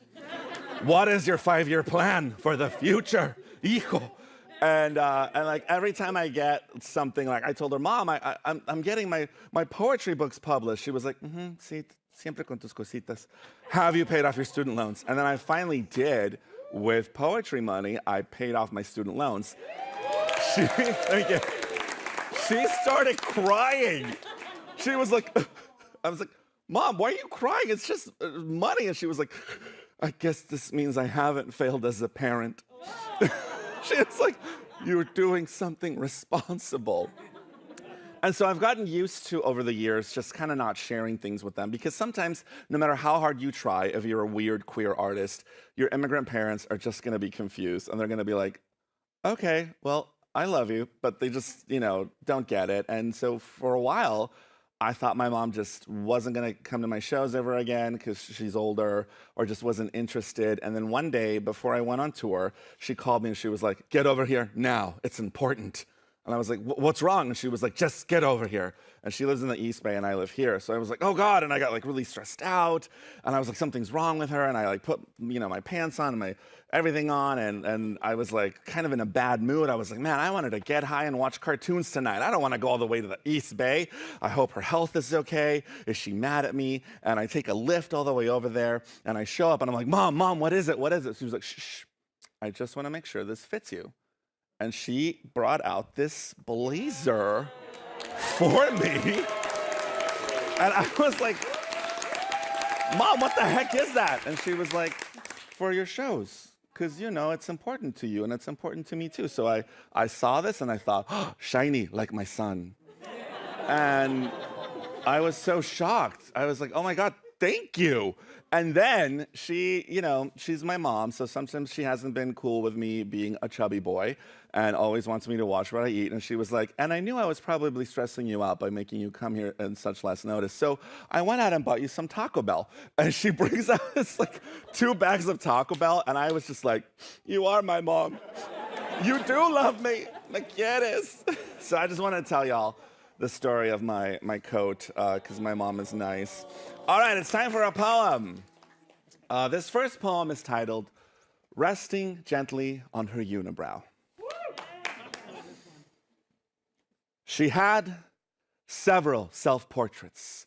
What is your 5-year plan for the future, hijo? And every time I get something, I told her, Mom, I'm getting my poetry books published. She was like, sí, siempre con tus cositas. Have you paid off your student loans? And then I finally did. With poetry money, I paid off my student loans. She started crying. She was like, I was like, Mom, why are you crying? It's just money. And she was like, I guess this means I haven't failed as a parent. She was like, you're doing something responsible. And so I've gotten used to, over the years, just kind of not sharing things with them, because sometimes, no matter how hard you try, if you're a weird queer artist, your immigrant parents are just going to be confused, and they're going to be like, okay, well, I love you, but they just, don't get it. And so for a while, I thought my mom just wasn't going to come to my shows ever again because she's older, or just wasn't interested. And then one day, before I went on tour, she called me and she was like, get over here now. It's important. And I was like, what's wrong? And she was like, just get over here. And she lives in the East Bay and I live here. So I was like, oh God. And I got like really stressed out. And I was like, something's wrong with her. And I like put, my pants on and my everything on. And I was like kind of in a bad mood. I was like, man, I wanted to get high and watch cartoons tonight. I don't want to go all the way to the East Bay. I hope her health is okay. Is she mad at me? And I take a lift all the way over there and I show up and I'm like, Mom, what is it? What is it? She was like, shh, I just want to make sure this fits you. And she brought out this blazer for me. And I was like, Mom, what the heck is that? And she was like, for your shows. Because, it's important to you and it's important to me too. So I saw this and I thought, oh, shiny, like my son. And I was so shocked. I was like, oh my God, thank you. And then she, she's my mom, so sometimes she hasn't been cool with me being a chubby boy and always wants me to watch what I eat. And she was like, and I knew I was probably stressing you out by making you come here in such last notice. So I went out and bought you some Taco Bell. And she brings out this 2 bags of Taco Bell. And I was just like, you are my mom. You do love me. Me quieres. So I just want to tell y'all the story of my coat, because my mom is nice. All right, it's time for a poem. This first poem is titled, Resting Gently on Her Unibrow. She had several self-portraits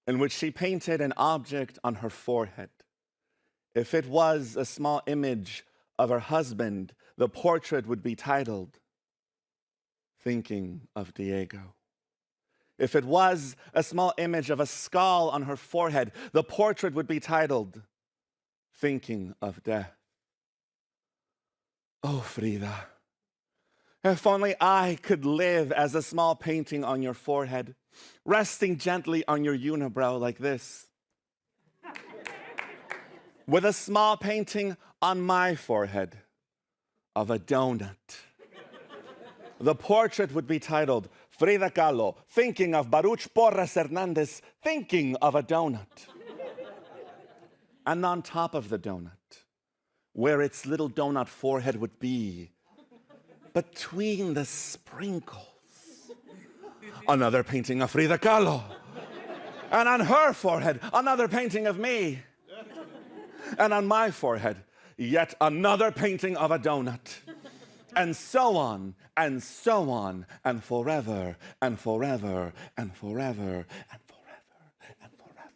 in which she painted an object on her forehead. If it was a small image of her husband, the portrait would be titled, Thinking of Diego. If it was a small image of a skull on her forehead, the portrait would be titled, Thinking of Death. Oh, Frida, if only I could live as a small painting on your forehead, resting gently on your unibrow like this, with a small painting on my forehead of a donut. The portrait would be titled, Frida Kahlo, thinking of Baruch Porras-Hernandez, thinking of a donut. And on top of the donut, where its little donut forehead would be, between the sprinkles, another painting of Frida Kahlo. And on her forehead, another painting of me. And on my forehead, yet another painting of a donut. And so on, and so on, and forever, and forever, and forever, and forever, and forever, and forever.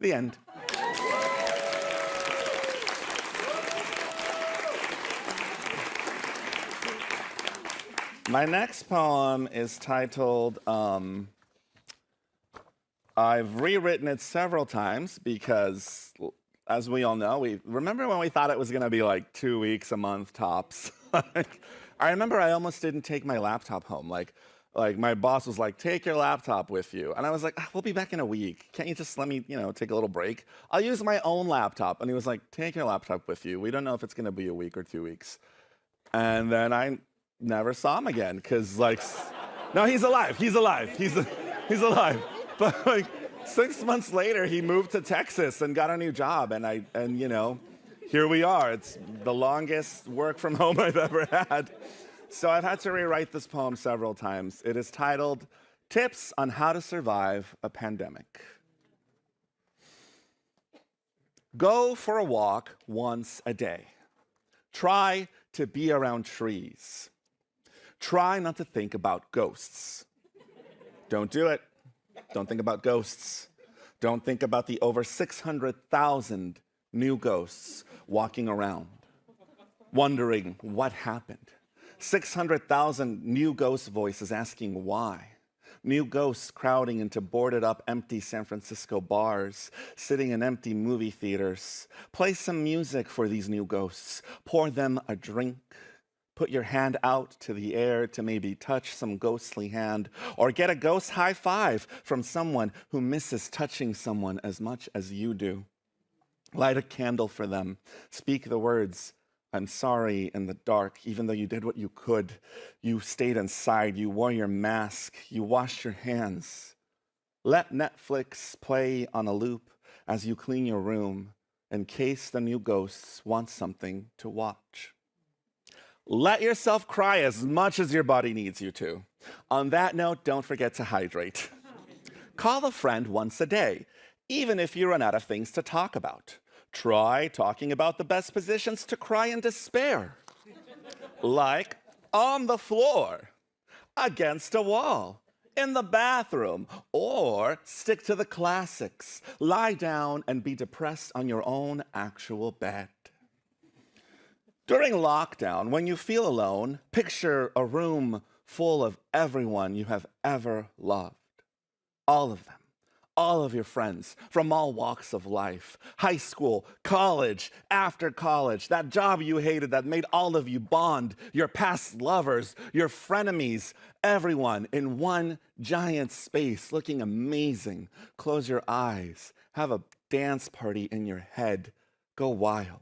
The end. My next poem is titled, I've rewritten it several times because, as we all know, remember when we thought it was going to be like 2 weeks, a month tops? I remember I almost didn't take my laptop home. Like my boss was like, take your laptop with you. And I was like, we'll be back in a week. Can't you just let me, take a little break? I'll use my own laptop. And he was like, take your laptop with you. We don't know if it's going to be a week or 2 weeks. And then I never saw him again because no, he's alive. He's alive. He's alive. But 6 months later, he moved to Texas and got a new job. And here we are. It's the longest work from home I've ever had. So I've had to rewrite this poem several times. It is titled, Tips on How to Survive a Pandemic. Go for a walk once a day. Try to be around trees. Try not to think about ghosts. Don't do it. Don't think about ghosts. Don't think about the over 600,000 new ghosts walking around, wondering what happened. 600,000 new ghost voices asking why. New ghosts crowding into boarded up empty San Francisco bars, sitting in empty movie theaters. Play some music for these new ghosts. Pour them a drink. Put your hand out to the air to maybe touch some ghostly hand, or get a ghost high five from someone who misses touching someone as much as you do. Light a candle for them. Speak the words, I'm sorry, in the dark, even though you did what you could. You stayed inside, you wore your mask, you washed your hands. Let Netflix play on a loop as you clean your room in case the new ghosts want something to watch. Let yourself cry as much as your body needs you to. On that note, don't forget to hydrate. Call a friend once a day, even if you run out of things to talk about. Try talking about the best positions to cry in despair. Like on the floor, against a wall, in the bathroom, or stick to the classics. Lie down and be depressed on your own actual bed. During lockdown, when you feel alone, picture a room full of everyone you have ever loved. All of them. All of your friends from all walks of life, high school, college, after college, that job you hated that made all of you bond, your past lovers, your frenemies, everyone in one giant space looking amazing. Close your eyes, have a dance party in your head, go wild.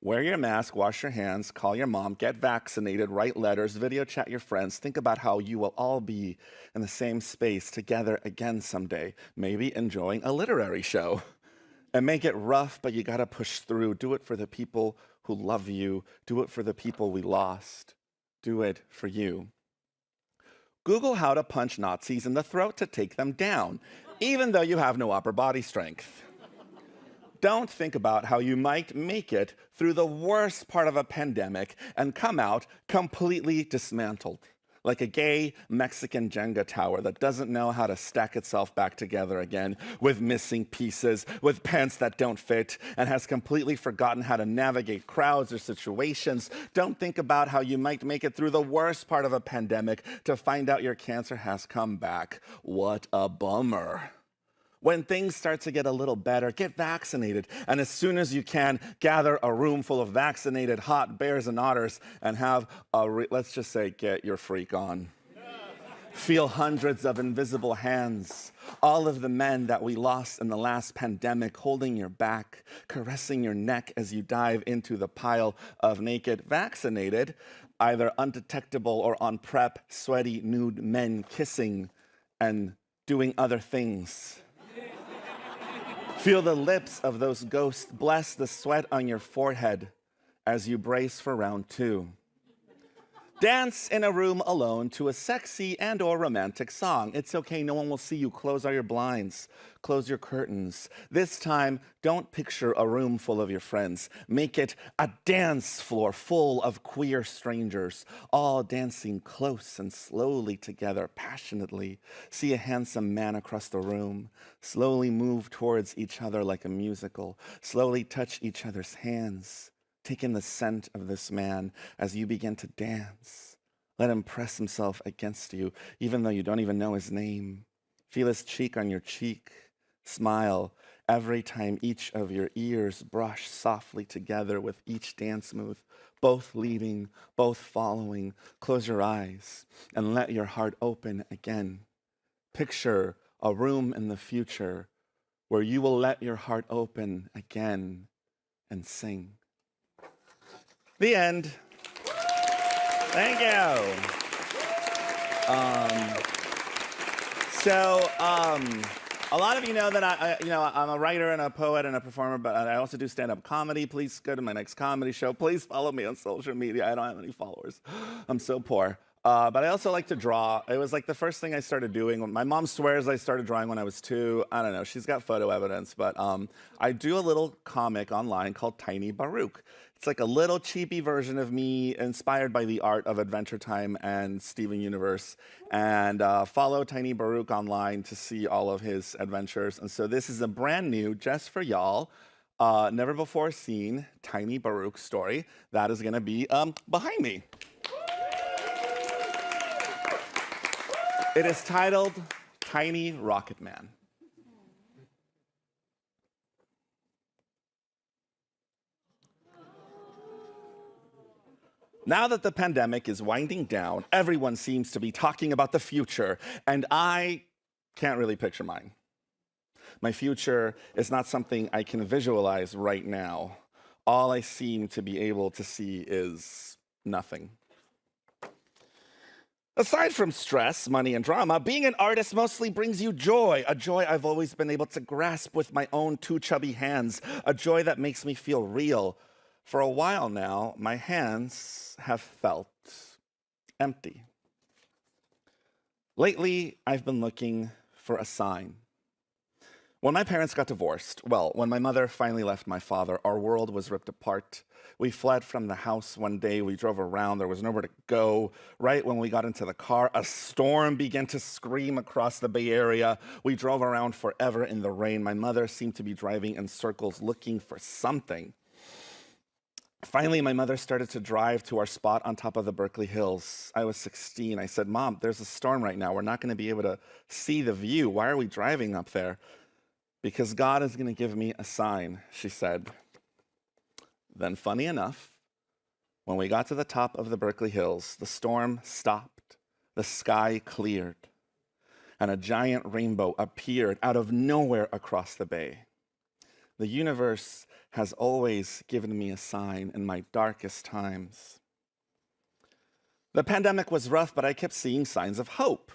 Wear your mask, wash your hands, call your mom, get vaccinated, write letters, video chat your friends. Think about how you will all be in the same space together again someday, maybe enjoying a literary show. And make it rough, but you gotta push through. Do it for the people who love you. Do it for the people we lost. Do it for you. Google how to punch Nazis in the throat to take them down, even though you have no upper body strength. Don't think about how you might make it through the worst part of a pandemic and come out completely dismantled, like a gay Mexican Jenga tower that doesn't know how to stack itself back together again, with missing pieces, with pants that don't fit, and has completely forgotten how to navigate crowds or situations. Don't think about how you might make it through the worst part of a pandemic to find out your cancer has come back. What a bummer. When things start to get a little better, get vaccinated. And as soon as you can, gather a room full of vaccinated hot bears and otters and have let's just say, get your freak on. Feel hundreds of invisible hands, all of the men that we lost in the last pandemic holding your back, caressing your neck as you dive into the pile of naked, vaccinated, either undetectable or on prep, sweaty, nude men kissing and doing other things. Feel the lips of those ghosts bless the sweat on your forehead as you brace for round 2. Dance in a room alone to a sexy and or romantic song. It's okay, no one will see you. Close all your blinds, close your curtains. This time, don't picture a room full of your friends. Make it a dance floor full of queer strangers, all dancing close and slowly together, passionately. See a handsome man across the room. Slowly move towards each other like a musical. Slowly touch each other's hands. Take in the scent of this man as you begin to dance. Let him press himself against you, even though you don't even know his name. Feel his cheek on your cheek. Smile every time each of your ears brush softly together with each dance move, both leading, both following. Close your eyes and let your heart open again. Picture a room in the future where you will let your heart open again and sing. The end. Thank you. A lot of you know that I'm a writer and a poet and a performer, but I also do stand-up comedy. Please go to my next comedy show. Please follow me on social media. I don't have any followers. I'm so poor. But I also like to draw. It was like the first thing I started doing. My mom swears I started drawing when I was 2. I don't know. She's got photo evidence. But I do a little comic online called Tiny Baruch. It's like a little cheapy version of me inspired by the art of Adventure Time and Steven Universe. And follow Tiny Baruch online to see all of his adventures. And so this is a brand new, just for y'all, never before seen Tiny Baruch story that is going to be behind me. It is titled Tiny Rocket Man. Now that the pandemic is winding down, everyone seems to be talking about the future, and I can't really picture mine. My future is not something I can visualize right now. All I seem to be able to see is nothing. Aside from stress, money, and drama, being an artist mostly brings you joy, a joy I've always been able to grasp with my own 2 chubby hands, a joy that makes me feel real. For a while now, my hands have felt empty. Lately, I've been looking for a sign. When my parents got divorced, well, when my mother finally left my father, our world was ripped apart. We fled from the house one day. We drove around. There was nowhere to go. Right when we got into the car, a storm began to scream across the Bay Area. We drove around forever in the rain. My mother seemed to be driving in circles looking for something. Finally, my mother started to drive to our spot on top of the Berkeley Hills. I was 16. I said, "Mom, there's a storm right now. We're not going to be able to see the view. Why are we driving up there?" "Because God is going to give me a sign," she said. Then, funny enough, when we got to the top of the Berkeley Hills, the storm stopped, the sky cleared, and a giant rainbow appeared out of nowhere across the bay. The universe has always given me a sign in my darkest times. The pandemic was rough, but I kept seeing signs of hope.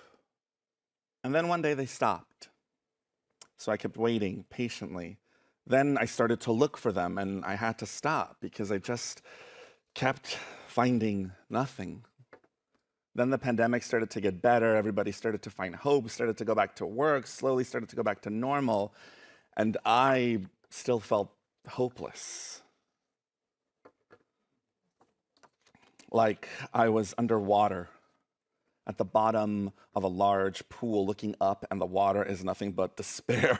And then one day they stopped. So I kept waiting patiently. Then I started to look for them, and I had to stop because I just kept finding nothing. Then the pandemic started to get better. Everybody started to find hope, started to go back to work, slowly started to go back to normal. And I still felt hopeless. Like I was underwater at the bottom of a large pool looking up, and the water is nothing but despair.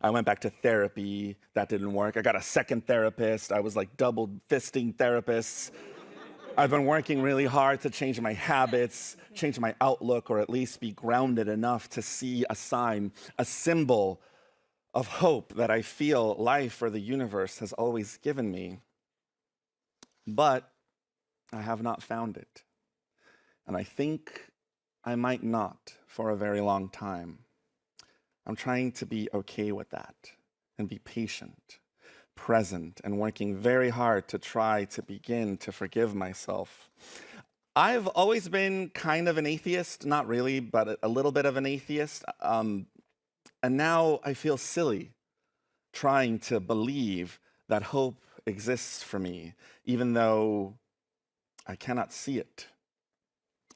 I went back to therapy. That didn't work. I got a second therapist. I was like double fisting therapists. I've been working really hard to change my habits, change my outlook, or at least be grounded enough to see a sign, a symbol of hope that I feel life or the universe has always given me. But I have not found it. And I think I might not for a very long time. I'm trying to be okay with that and be patient, present, and working very hard to try to begin to forgive myself. I've always been kind of an atheist, not really, but a little bit of an atheist. And now I feel silly trying to believe that hope exists for me, even though I cannot see it.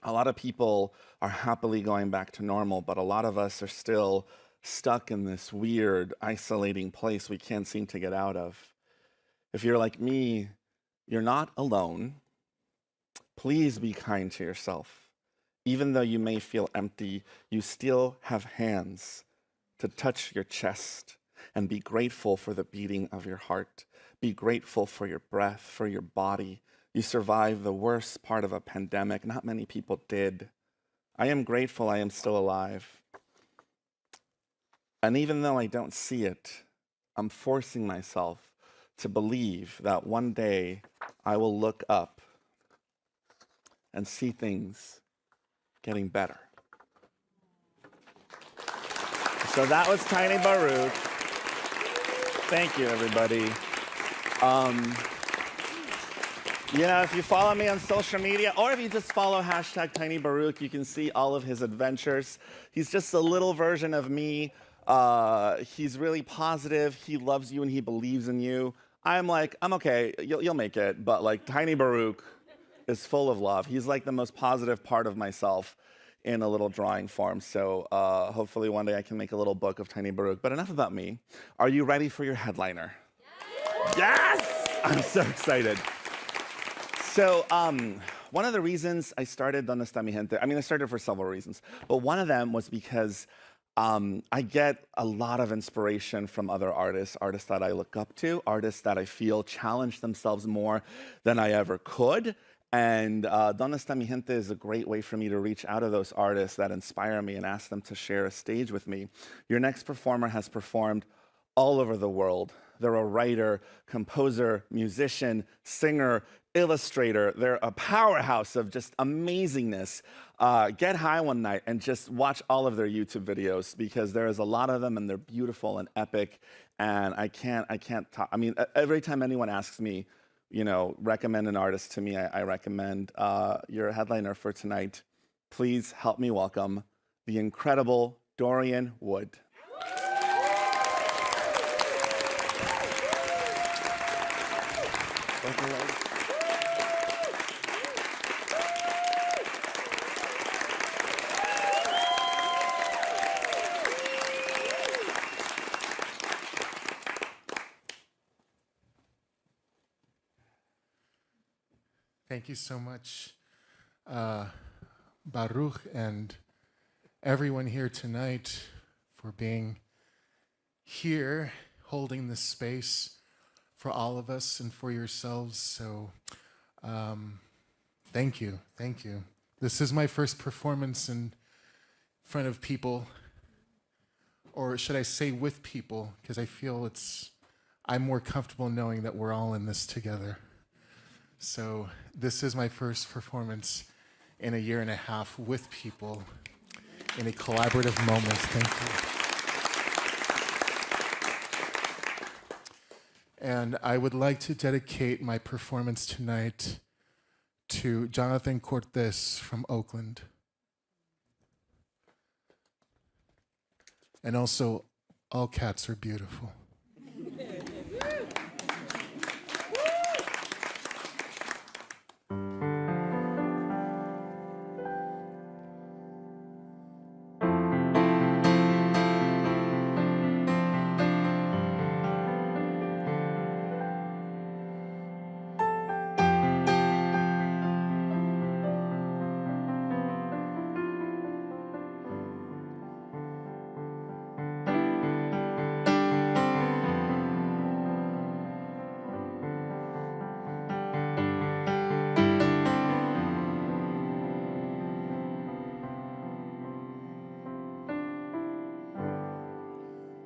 A lot of people are happily going back to normal, but a lot of us are still stuck in this weird, isolating place we can't seem to get out of. If you're like me, you're not alone. Please be kind to yourself. Even though you may feel empty, you still have hands to touch your chest and be grateful for the beating of your heart. Be grateful for your breath, for your body. You survived the worst part of a pandemic. Not many people did. I am grateful I am still alive. And even though I don't see it, I'm forcing myself to believe that one day I will look up and see things getting better. So that was Tiny Baruch. Thank you, everybody. If you follow me on social media, or if you just follow #TinyBaruch, you can see all of his adventures. He's just a little version of me. He's really positive. He loves you and he believes in you. I'm okay, you'll make it. But like Tiny Baruch is full of love. He's like the most positive part of myself in a little drawing form. So hopefully one day I can make a little book of Tiny Baruch. But enough about me. Are you ready for your headliner? Yes! I'm so excited. So one of the reasons I started Dónde Esta Mi Gente, I started for several reasons, but one of them was because I get a lot of inspiration from other artists that I look up to, artists that I feel challenge themselves more than I ever could. And Dónde Esta Mi Gente is a great way for me to reach out to those artists that inspire me and ask them to share a stage with me. Your next performer has performed all over the world. They're a writer, composer, musician, singer, illustrator. They're a powerhouse of just amazingness. Get high one night and just watch all of their YouTube videos because there is a lot of them and they're beautiful and epic. And I can't talk. Every time anyone asks me, recommend an artist to me, I recommend your headliner for tonight. Please help me welcome the incredible Dorian Wood. Thank you so much, Baruch, and everyone here tonight for being here, holding this space for all of us and for yourselves. So thank you, thank you. This is my first performance in front of people, or should I say with people, because I feel I'm more comfortable knowing that we're all in this together. So this is my first performance in a year and a half with people in a collaborative moment. Thank you. And I would like to dedicate my performance tonight to Jonathan Cortez from Oakland. And also, all cats are beautiful.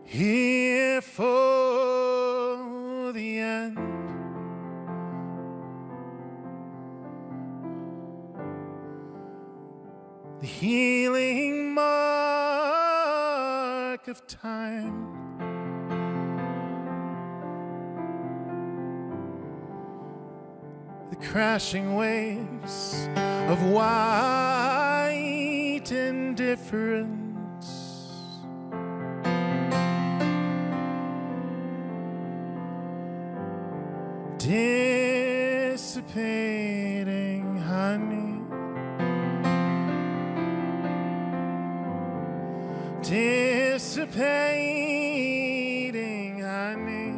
Here for the end, the healing mark of time, the crashing waves of white indifference. Dissipating honey, dissipating honey,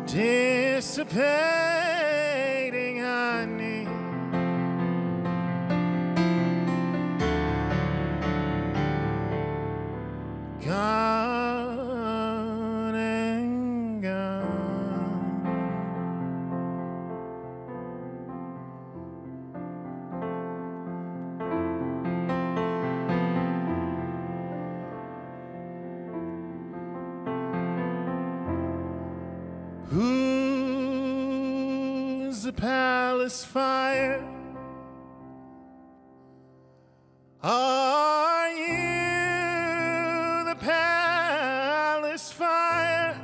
dissipating honey. Gone and gone. Who's the palace fire? Are you the palace fire?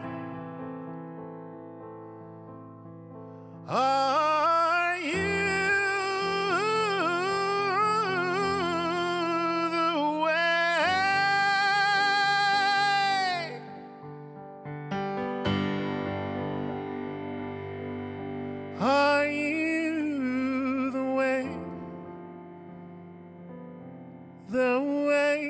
Are you the way? Are you the way? The way.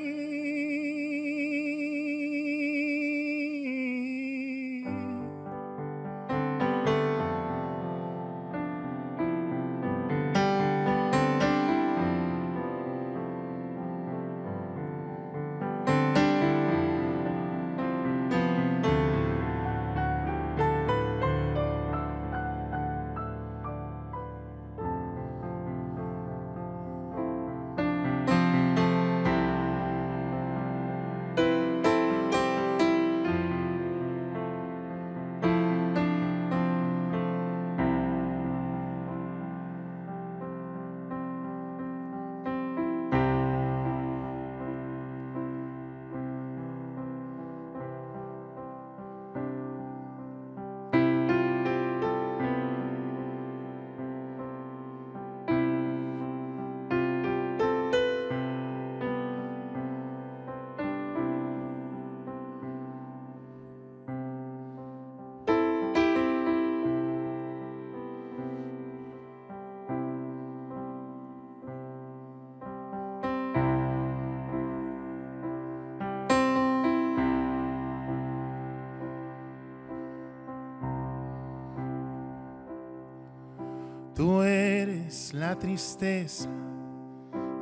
es la tristeza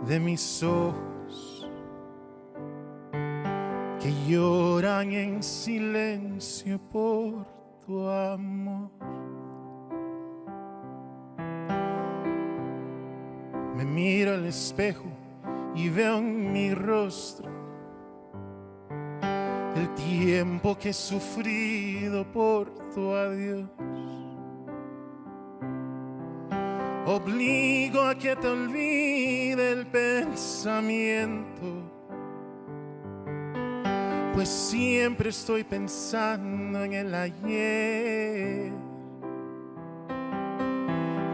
de mis ojos que lloran en silencio por tu amor. Me miro al espejo y veo en mi rostro el tiempo que he sufrido por tu adiós. Obligo a que te olvide el pensamiento, pues siempre estoy pensando en el ayer.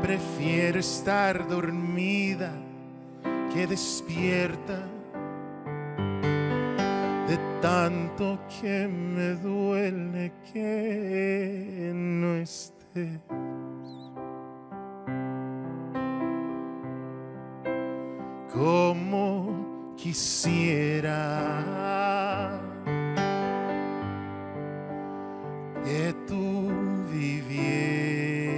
Prefiero estar dormida que despierta, de tanto que me duele que no estés. Como quisiera que tú vivieras,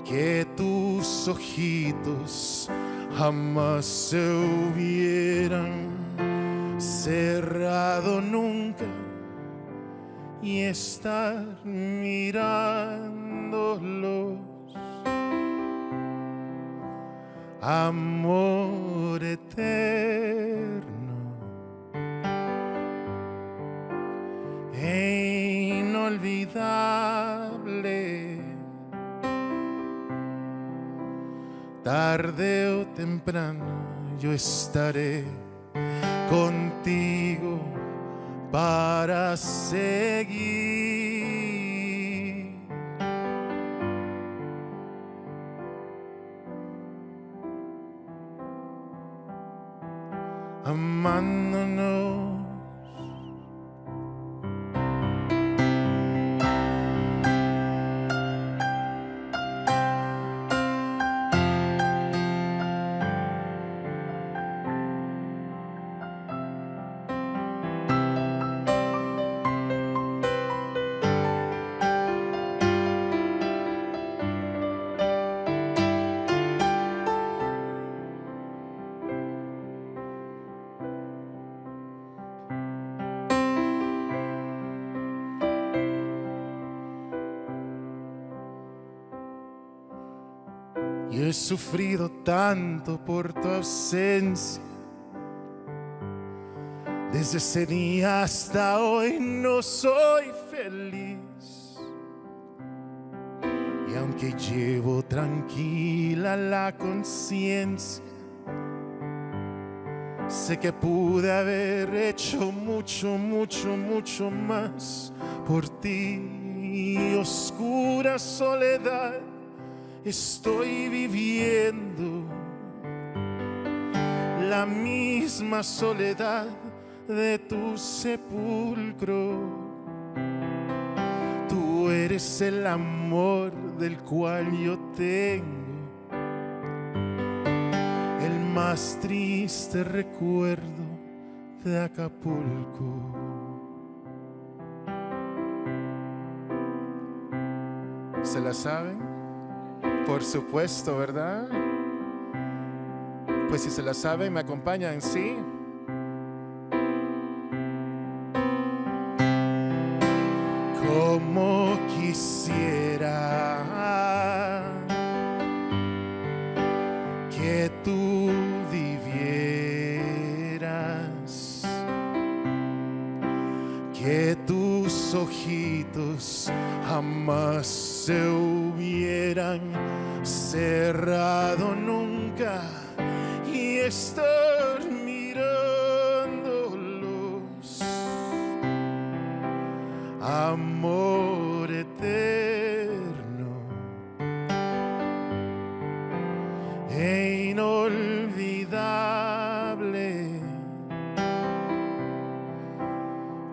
que tus ojitos jamás se hubieran cerrado nunca y estar mirándolos. Amor eterno e inolvidable, tarde o temprano yo estaré contigo para seguir amándonos. Yo he sufrido tanto por tu ausencia. Desde ese día hasta hoy no soy feliz. Y aunque llevo tranquila la conciencia, sé que pude haber hecho mucho, mucho, mucho más por ti. Oscura soledad estoy viviendo, la misma soledad de tu sepulcro. Tú eres el amor del cual yo tengo el más triste recuerdo de Acapulco. ¿Se la saben? Por supuesto, ¿verdad? Pues si se la saben, me acompañan, ¿sí? Como quisiera que tú vivieras, que tus ojitos jamás se hubieran cerrado nunca y estar mirándolos. Amor eterno e inolvidable,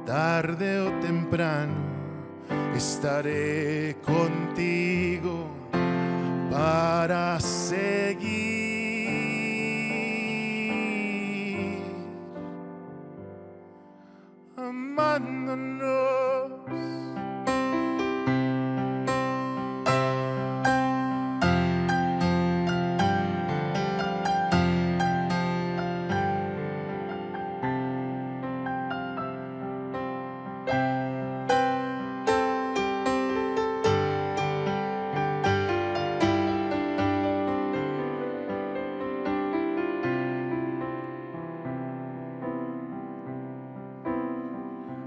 tarde o temprano estaré contigo para seguir amándonos.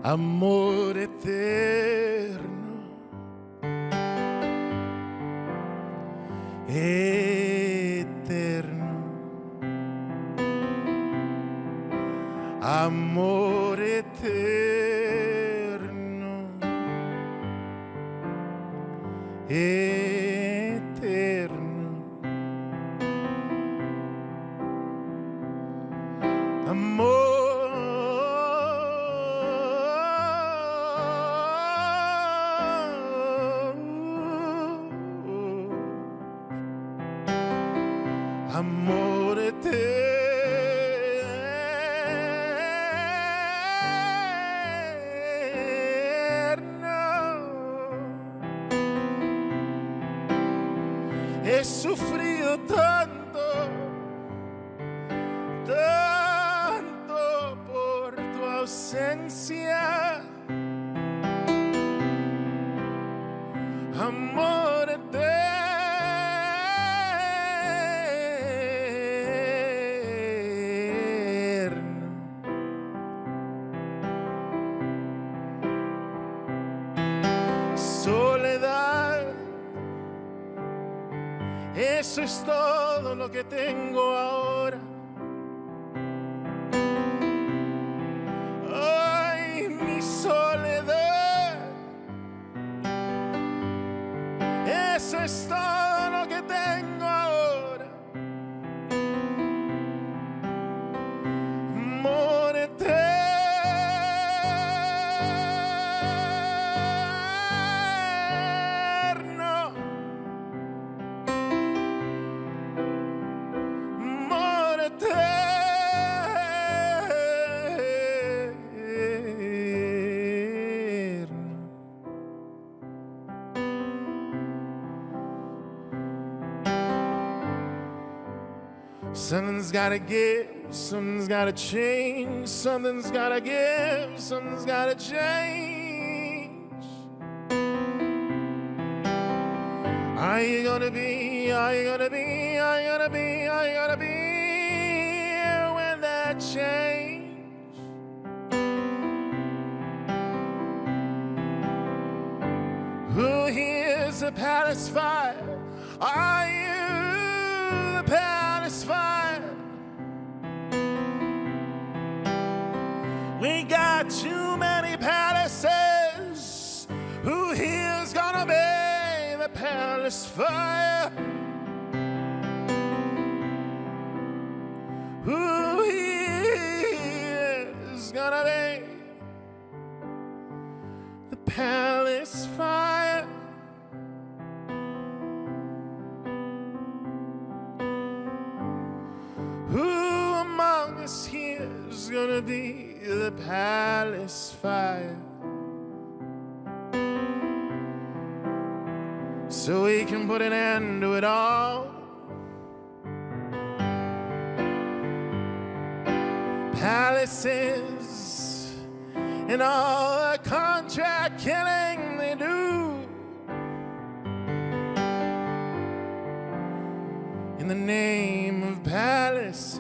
amor eterno, eterno, amor eterno, eterno, amor. Amor eterno. He sufrido tanto, tanto por tu ausencia. Amor eterno. Soledad, eso es todo lo que tengo ahora. Ay, mi soledad, eso es todo lo que tengo ahora. Amor eterno. Something's gotta give, something's gotta change, something's gotta give, something's gotta change. Are you gonna be, are you gonna be, are you gonna be, are you gonna be when that change? Who hears the palace fire? Are you the palace fire? We got too many palaces. Who here's gonna be the palace fire? Who here's gonna be the palace fire? Who among us here is gonna be the palace fire? So we can put an end to it all. Palaces and all the contract killing they do. In the name of palaces,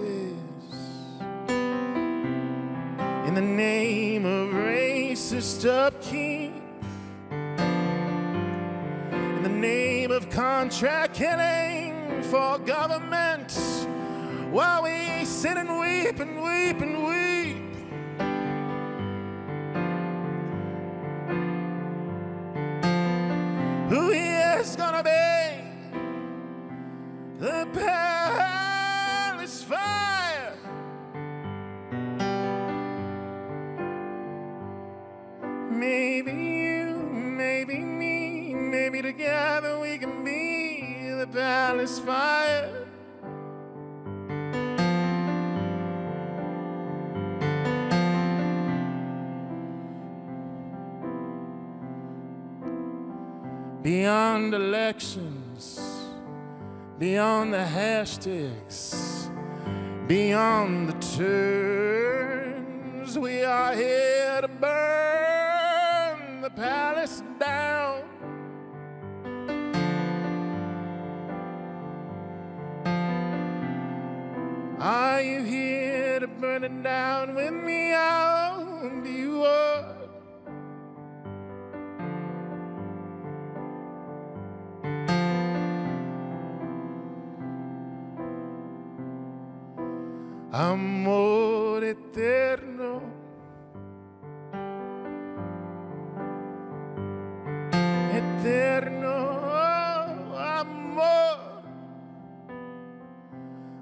in the name of racist upkeep, in the name of contract killing for government, while we sit and weep and weep and weep. Who is gonna be the palace fire? Maybe you, maybe me, maybe together we can be the palace fire. Beyond elections, beyond the hashtags, beyond the turns, we are here to burn the palace down. Are you here to burn it down with me? How do you want? amor eterno. Eterno amor,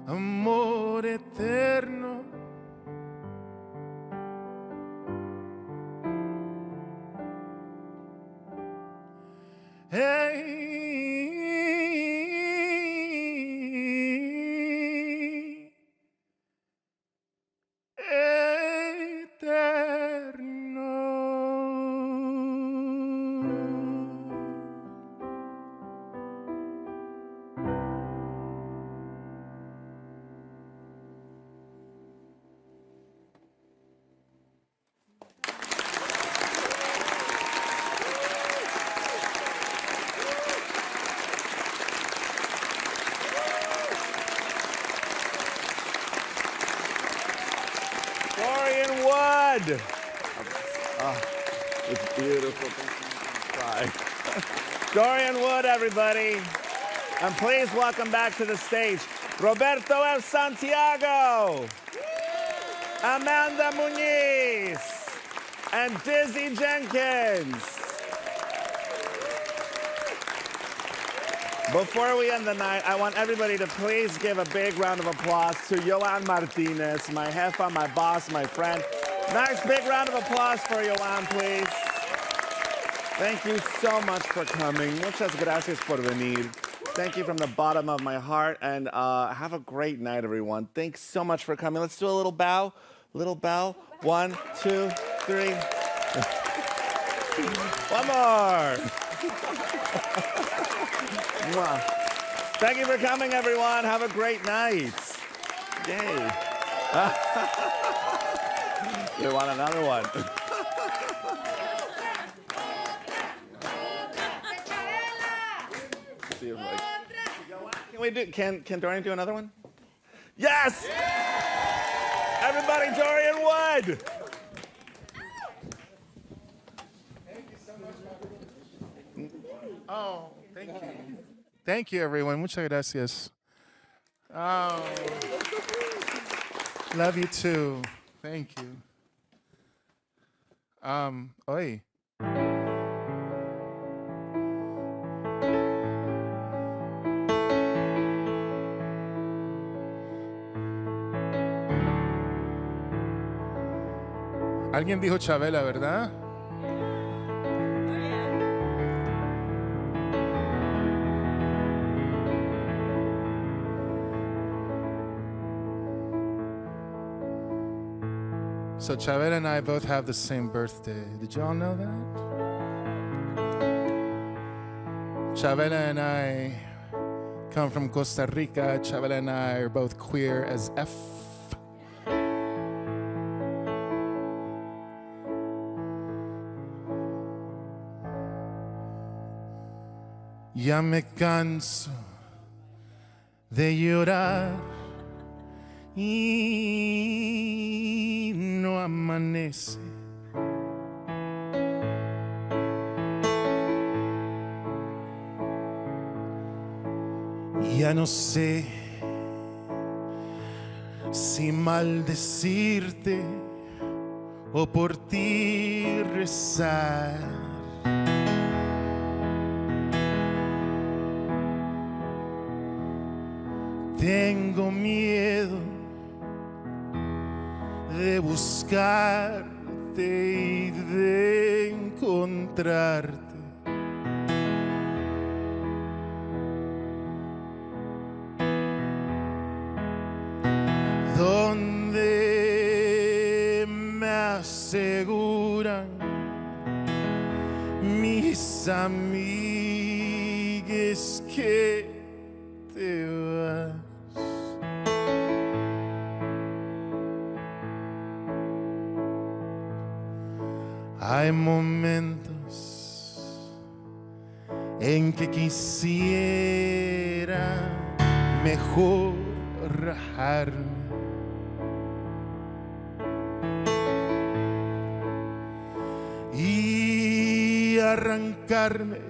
amor eterno. Dorian Wood. Oh, it's beautiful. Cry. Dorian Wood, everybody. And please welcome back to the stage Roberto F. Santiago, Amanda Muniz, and Dizzy Jenkins. Before we end the night, I want everybody to please give a big round of applause to Yoan Martinez, my jefa, my boss, my friend. Nice big round of applause for Yoan, please. Thank you so much for coming. Muchas gracias por venir. Thank you from the bottom of my heart, and have a great night, everyone. Thanks so much for coming. Let's do a little bow. Little bow. 1, 2, 3. One more. Mwah. Thank you for coming, everyone. Have a great night. Yay. You want another one? See if can Dorian do another one? Yes! Everybody, Dorian Wood! Oh, thank you. Thank you, everyone. Muchas gracias. Oh, love you too. Thank you. Oye. Alguien dijo Chabela, ¿verdad? So Chabela and I both have the same birthday. Did y'all know that? Chabela and I come from Costa Rica. Chabela and I are both queer as F. Ya me canso de llorar y no amanece. Ya no sé si maldecirte o por ti rezar. Tengo miedo de buscarte y de encontrarte. Donde me aseguran mis amigues que te vas. Hay momentos en que quisiera mejor rajarme. Y arrancarme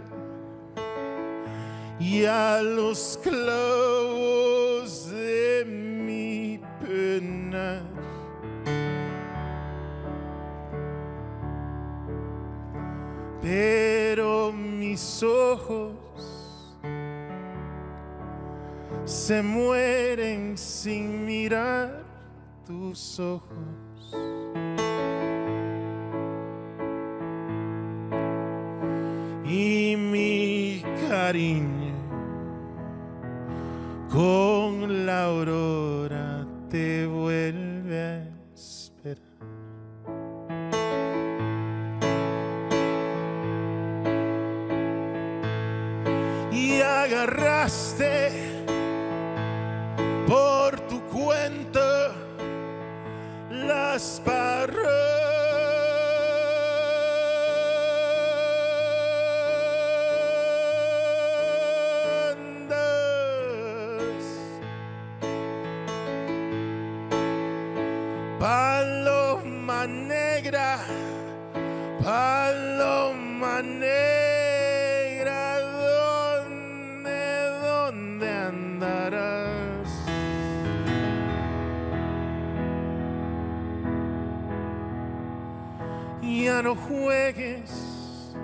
ya los clavos de mi pena. mis ojos se mueren sin mirar tus ojos. Y mi cariño con la aurora te vuelve a esperar. Y agarraste por tu cuenta las parrandas. Paloma negra, paloma negra, ¿dónde andarás? Ya no juegues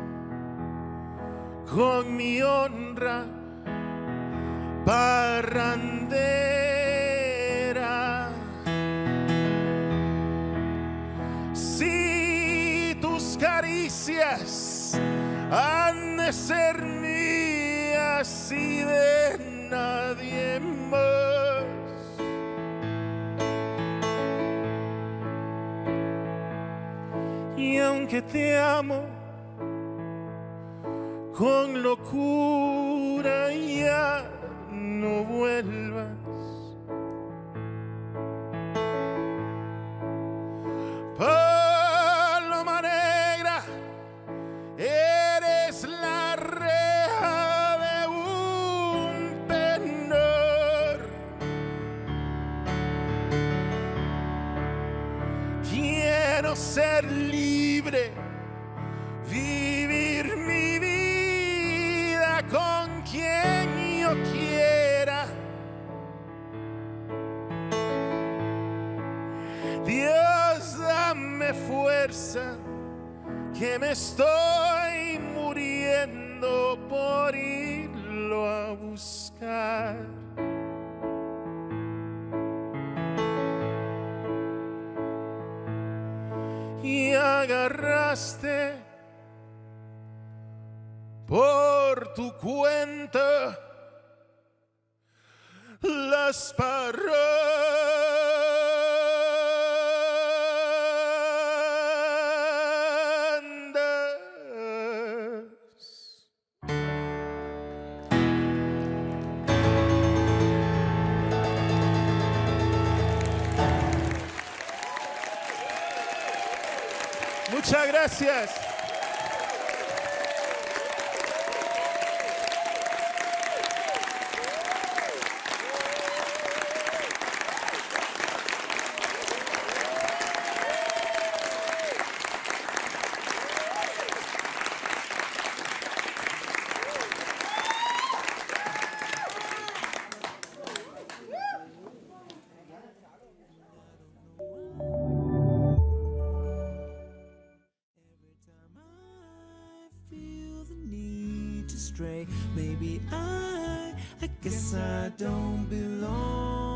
con mi honra parrandera. Si tus caricias han de ser mías y de nadie más, y aunque te amo con locura, ya no vuelvas. Paloma negra, eres la reja de un penor. Quiero ser libre, vivir mi vida con quien yo quiera. Dios, dame fuerza, que me estoy muriendo por irlo a buscar. Y agarraste por tu cuenta las parrandas. Muchas gracias. Maybe I guess I don't belong.